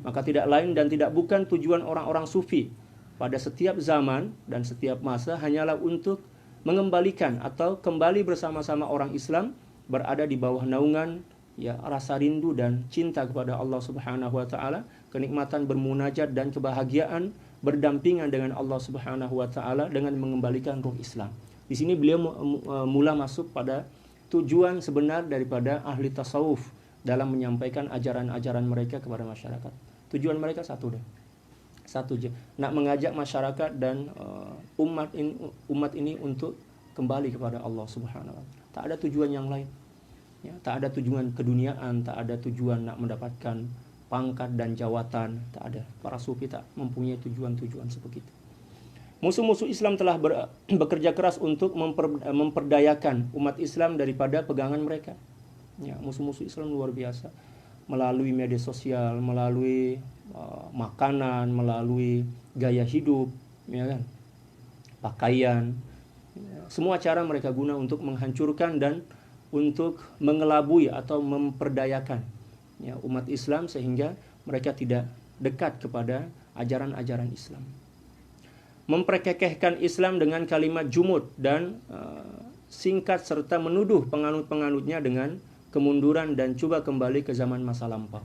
Maka tidak lain dan tidak bukan tujuan orang-orang sufi pada setiap zaman dan setiap masa hanyalah untuk mengembalikan atau kembali bersama-sama orang Islam berada di bawah naungan ya rasa rindu dan cinta kepada Allah Subhanahu wa taala, kenikmatan bermunajat dan kebahagiaan berdampingan dengan Allah Subhanahu wa taala dengan mengembalikan ruh Islam. Di sini beliau mula masuk pada tujuan sebenar daripada ahli tasawuf dalam menyampaikan ajaran-ajaran mereka kepada masyarakat. Tujuan mereka satu je, nak mengajak masyarakat dan umat ini untuk kembali kepada Allah Subhanahu wa taala. Tak ada tujuan yang lain. Ya, tak ada tujuan keduniaan, tak ada tujuan nak mendapatkan pangkat dan jawatan, tak ada. Para sufi tak mempunyai tujuan-tujuan seperti itu. Musuh-musuh Islam telah bekerja keras untuk memperdayakan umat Islam daripada pegangan mereka. Ya, musuh-musuh Islam luar biasa. Melalui media sosial, melalui makanan, melalui gaya hidup, ya kan, pakaian, semua cara mereka guna untuk menghancurkan dan untuk mengelabui atau memperdayakan ya, umat Islam sehingga mereka tidak dekat kepada ajaran-ajaran Islam. Memperkekehkan Islam dengan kalimat jumud dan singkat serta menuduh penganut-penganutnya dengan kemunduran dan coba kembali ke zaman masa lampau.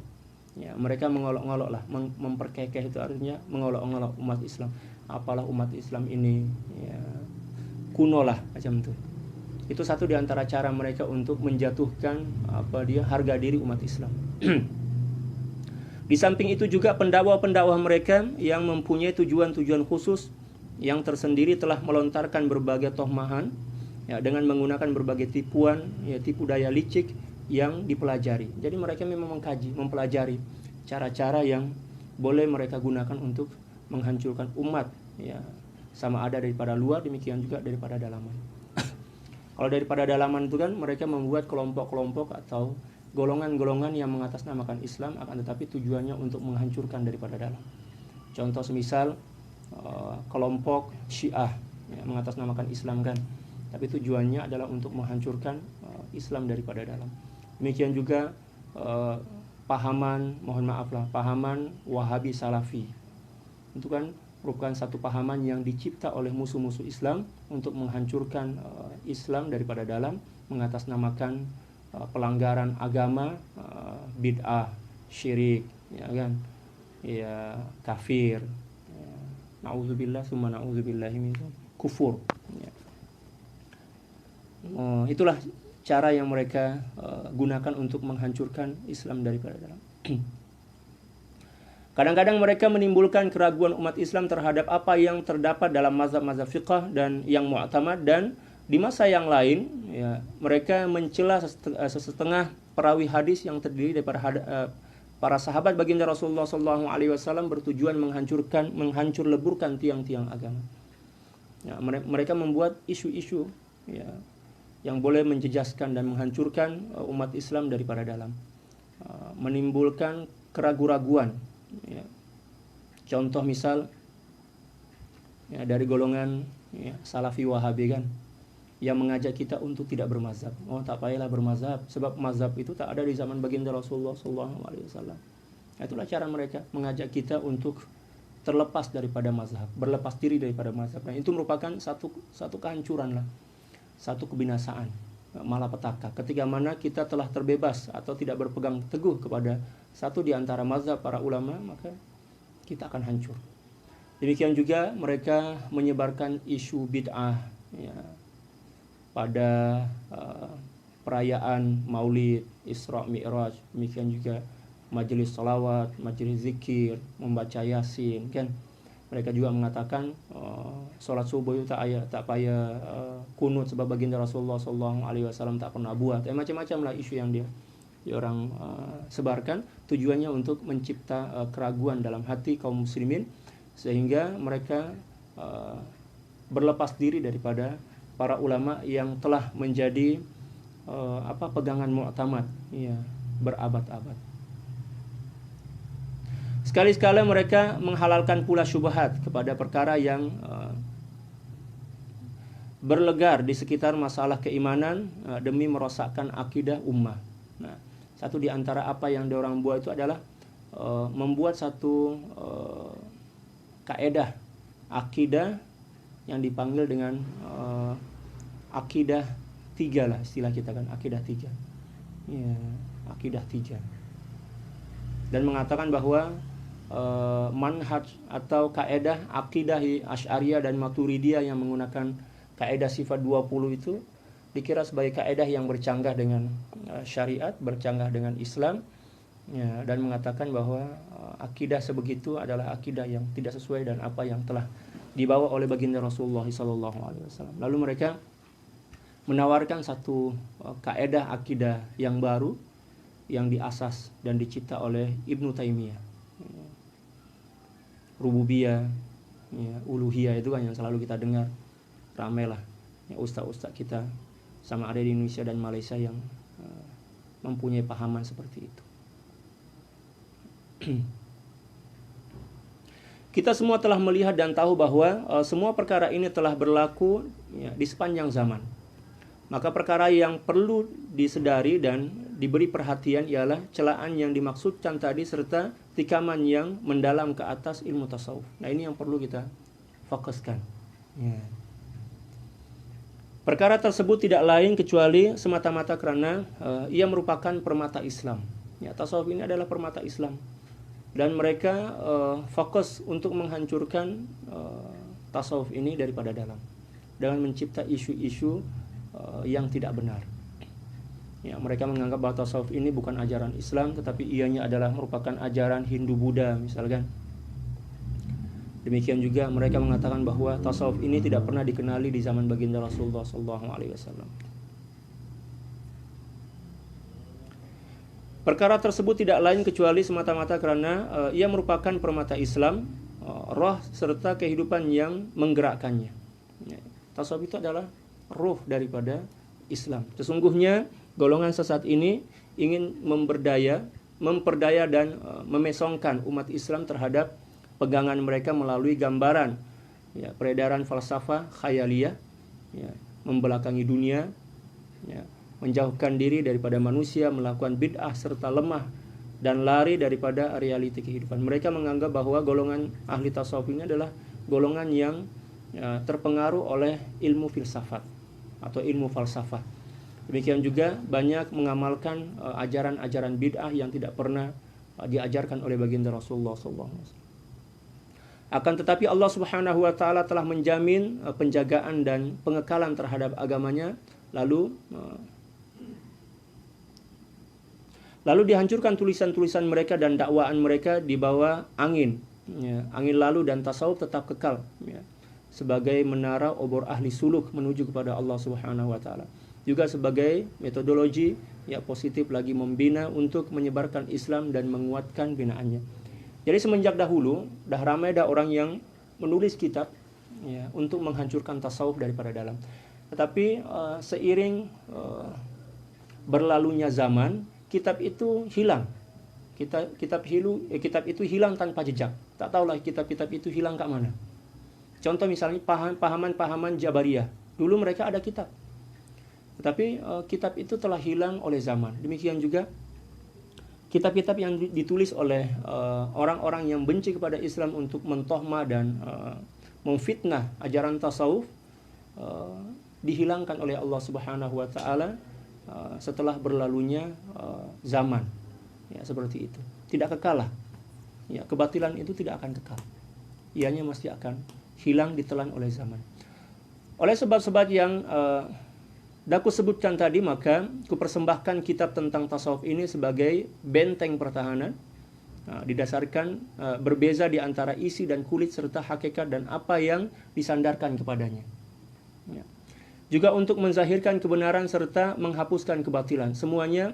Ya, mereka mengolok-ngolok lah, memperkekeh itu artinya mengolok-ngolok umat Islam. Apalah umat Islam ini, ya, kuno lah macam itu. Itu satu di antara cara mereka untuk menjatuhkan harga diri umat Islam. Di samping itu juga pendakwah-pendakwah mereka yang mempunyai tujuan-tujuan khusus yang tersendiri telah melontarkan berbagai tohmahan ya, dengan menggunakan berbagai tipuan, ya, tipu daya licik yang dipelajari. Jadi mereka memang mempelajari cara-cara yang boleh mereka gunakan untuk menghancurkan umat ya, sama ada daripada luar demikian juga daripada dalaman. Kalau daripada dalaman itu kan mereka membuat kelompok-kelompok atau golongan-golongan yang mengatasnamakan Islam akan tetapi tujuannya untuk menghancurkan daripada dalam. Contoh semisal kelompok Syiah ya, mengatasnamakan Islam kan, tapi tujuannya adalah untuk menghancurkan Islam daripada dalam. Demikian juga pahaman Wahabi Salafi. Itu kan merupakan satu pahaman yang dicipta oleh musuh-musuh Islam untuk menghancurkan Islam daripada dalam, mengatasnamakan pelanggaran agama, bid'ah, syirik, ya kan, ya kafir, ya, na'udzubillah summa na'udzubillahi min kufur, ya. Itulah cara yang mereka gunakan untuk menghancurkan Islam daripada dalam. Kadang-kadang mereka menimbulkan keraguan umat Islam terhadap apa yang terdapat dalam mazhab-mazhab fiqh dan yang mu'tamad, dan di masa yang lain ya, mereka mencela sesetengah perawi hadis yang terdiri daripada para sahabat baginda Rasulullah SAW bertujuan menghancur leburkan tiang-tiang agama. Ya, mereka membuat isu-isu ya, yang boleh menjejaskan dan menghancurkan umat Islam daripada dalam, menimbulkan keraguan-raguan. Ya. Contoh misal ya, dari golongan ya, Salafi Wahabi kan, yang mengajak kita untuk tidak bermazhab. Oh, tak payahlah bermazhab, sebab mazhab itu tak ada di zaman baginda Rasulullah SAW. Itulah cara mereka mengajak kita untuk terlepas daripada mazhab, berlepas diri daripada mazhab. Nah, itu merupakan satu kehancuran lah, satu kebinasaan, malapetaka. Ketika mana kita telah terbebas atau tidak berpegang teguh kepada satu di antara mazhab para ulama, maka kita akan hancur. Demikian juga mereka menyebarkan isu bid'ah ya, pada perayaan Maulid, Isra Mi'raj, demikian juga majelis salawat, majelis zikir, membaca Yasin kan. Mereka juga mengatakan sholat subuh itu tak payah kunut sebab baginda Rasulullah SAW tak pernah buat. Macam-macam lah isu yang dia orang sebarkan, tujuannya untuk mencipta keraguan dalam hati kaum muslimin sehingga mereka berlepas diri daripada para ulama yang telah menjadi pegangan mu'tamad ya, berabad-abad. Sekali-sekala mereka menghalalkan pula syubhat kepada perkara yang berlegar di sekitar masalah keimanan demi merosakkan akidah ummah. Nah, satu di antara apa yang diorang buat itu adalah membuat satu kaedah akidah yang dipanggil dengan akidah 3 lah, istilah kita kan, akidah 3 ya, akidah 3, dan mengatakan bahwa manhaj atau kaedah akidah Asy'ariyah dan Maturidiyah yang menggunakan kaedah sifat 20 itu dikira sebagai kaedah yang bercanggah dengan syariat, bercanggah dengan Islam ya, dan mengatakan bahwa akidah sebegitu adalah akidah yang tidak sesuai dan apa yang telah dibawa oleh baginda Rasulullah SAW. Lalu mereka menawarkan satu kaedah akidah yang baru yang diasas dan dicipta oleh Ibnu Taimiyah. Rububiyah, ya, uluhiyah itu kan yang selalu kita dengar ramai lah ya, ustaz-ustaz kita sama ada di Indonesia dan Malaysia yang mempunyai pahaman seperti itu. Kita semua telah melihat dan tahu bahwa semua perkara ini telah berlaku ya, di sepanjang zaman. Maka perkara yang perlu disedari dan diberi perhatian ialah celaan yang dimaksudkan tadi serta tikaman yang mendalam ke atas ilmu tasawuf. Nah, ini yang perlu kita fokuskan. Ya. Perkara tersebut tidak lain kecuali semata-mata karena ia merupakan permata Islam. Ya, tasawuf ini adalah permata Islam. Dan mereka fokus untuk menghancurkan tasawuf ini daripada dalam dengan mencipta isu-isu yang tidak benar. Ya, mereka menganggap bahwa tasawuf ini bukan ajaran Islam, tetapi ianya adalah merupakan ajaran Hindu-Buddha misalkan. Demikian juga mereka mengatakan bahwa tasawuf ini tidak pernah dikenali di zaman baginda Rasulullah SAW. Perkara tersebut tidak lain kecuali semata-mata karena ia merupakan permata Islam, roh serta kehidupan yang menggerakkannya. Ya, tasawuf itu adalah ruh daripada Islam. Sesungguhnya golongan sesat ini ingin memperdaya dan memesongkan umat Islam terhadap pegangan mereka melalui gambaran ya, peredaran falsafah khayaliyah ya, membelakangi dunia ya, menjauhkan diri daripada manusia, melakukan bid'ah serta lemah dan lari daripada realiti kehidupan. Mereka menganggap bahwa golongan ahli tasawuf ini adalah golongan yang ya, terpengaruh oleh ilmu filsafat atau ilmu falsafah. Demikian juga banyak mengamalkan ajaran-ajaran bid'ah yang tidak pernah diajarkan oleh baginda Rasulullah SAW. Akan tetapi Allah Subhanahu wa taala telah menjamin penjagaan dan pengekalan terhadap agamanya, lalu dihancurkan tulisan-tulisan mereka dan dakwaan mereka di bawah angin. Ya, angin lalu dan tasawuf tetap kekal, ya, sebagai menara obor ahli suluk menuju kepada Allah Subhanahu wa taala. Juga sebagai metodologi ya positif lagi membina untuk menyebarkan Islam dan menguatkan binaannya. Jadi semenjak dahulu dah ramai dah orang yang menulis kitab ya untuk menghancurkan tasawuf daripada dalam. Tetapi seiring berlalunya zaman, kitab itu hilang. Kitab itu hilang tanpa jejak. Tak tahulah kitab-kitab itu hilang ke mana. Contoh misalnya pahaman-pahaman Jabariyah. Dulu mereka ada kitab. Tetapi kitab itu telah hilang oleh zaman. Demikian juga kitab-kitab yang ditulis oleh orang-orang yang benci kepada Islam untuk mentohmah dan memfitnah ajaran tasawuf dihilangkan oleh Allah Subhanahu wa taala setelah berlalunya zaman. Ya, seperti itu. Tidak kekal lah. Ya, kebatilan itu tidak akan kekal. Ianya mesti akan hilang ditelan oleh zaman. Oleh sebab-sebab yang Daku sebutkan tadi, maka kupersembahkan kitab tentang tasawuf ini sebagai benteng pertahanan, didasarkan berbeza di antara isi dan kulit serta hakikat dan apa yang disandarkan kepadanya. Ya. Juga untuk menzahirkan kebenaran serta menghapuskan kebatilan. Semuanya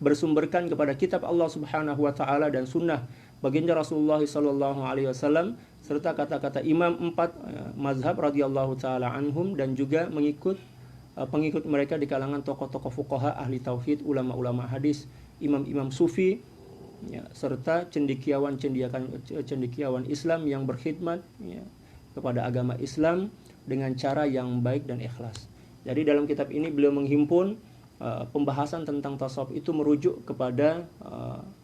bersumberkan kepada kitab Allah Subhanahu wa taala dan sunnah baginda Rasulullah sallallahu alaihi wasallam serta kata-kata imam 4 mazhab radhiyallahu taala anhum dan juga pengikut mereka di kalangan tokoh-tokoh fuqaha, ahli tauhid, ulama-ulama hadis, imam-imam sufi, ya, serta cendekiawan Islam yang berkhidmat ya, kepada agama Islam dengan cara yang baik dan ikhlas. Jadi dalam kitab ini beliau menghimpun pembahasan tentang tasawuf itu merujuk kepada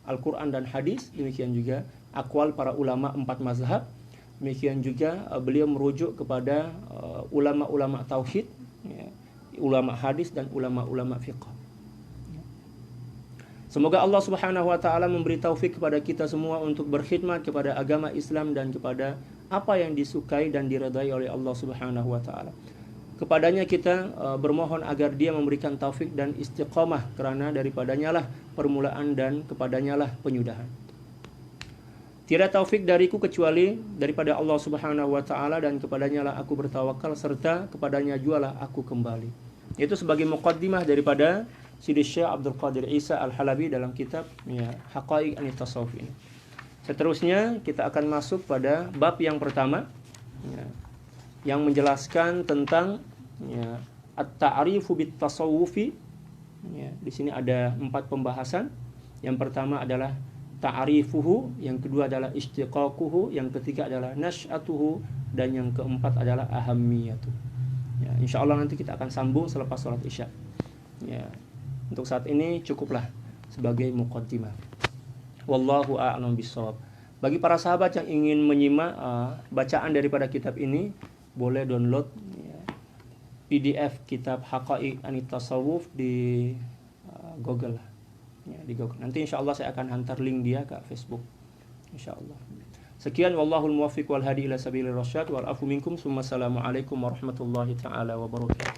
Al-Quran dan hadis, demikian juga aqwal para ulama 4 mazhab, demikian juga beliau merujuk kepada ulama-ulama tauhid, ya, ulama hadis dan ulama-ulama fiqh. Semoga Allah Subhanahu wa taala memberi taufik kepada kita semua untuk berkhidmat kepada agama Islam dan kepada apa yang disukai dan diridai oleh Allah Subhanahu wa taala. Kepadanya kita bermohon agar Dia memberikan taufik dan istiqamah, karena daripadanya lah permulaan dan kepadanya lah penyudahan. Tiada taufik dariku kecuali daripada Allah Subhanahu wa taala, dan kepadanya lah aku bertawakal serta kepadanya jualah aku kembali. Itu sebagai muqaddimah daripada Sidi Syekh Abdul Qadir Isa Al-Halabi dalam kitab ya, Haqaiq An-Tasawuf ini. Seterusnya kita akan masuk pada bab yang pertama ya, yang menjelaskan tentang ya, at-ta'rifu bit-tasawufi. Ya, di sini ada 4 pembahasan. Yang pertama adalah ta'rifuhu, yang kedua adalah istiqaquhu, yang ketiga adalah nash'atuhu, dan yang keempat adalah ahammiyatuh. Ya, insyaallah nanti kita akan sambung selepas sholat isya. Ya, untuk saat ini cukuplah sebagai muqaddimah. Wallahu a'lam bishawab. Bagi para sahabat yang ingin menyimak bacaan daripada kitab ini, boleh download ya, PDF kitab Haqaiq An-Tasawuf di Google. Ya, di Google. Nanti insyaallah saya akan hantar link dia ke Facebook. Insyaallah. Sekian, wallahul muwaffiq wal hadi ila sabilir rasyad wal afu minkum. Assalamualaikum warahmatullahi taala wabarakatuh.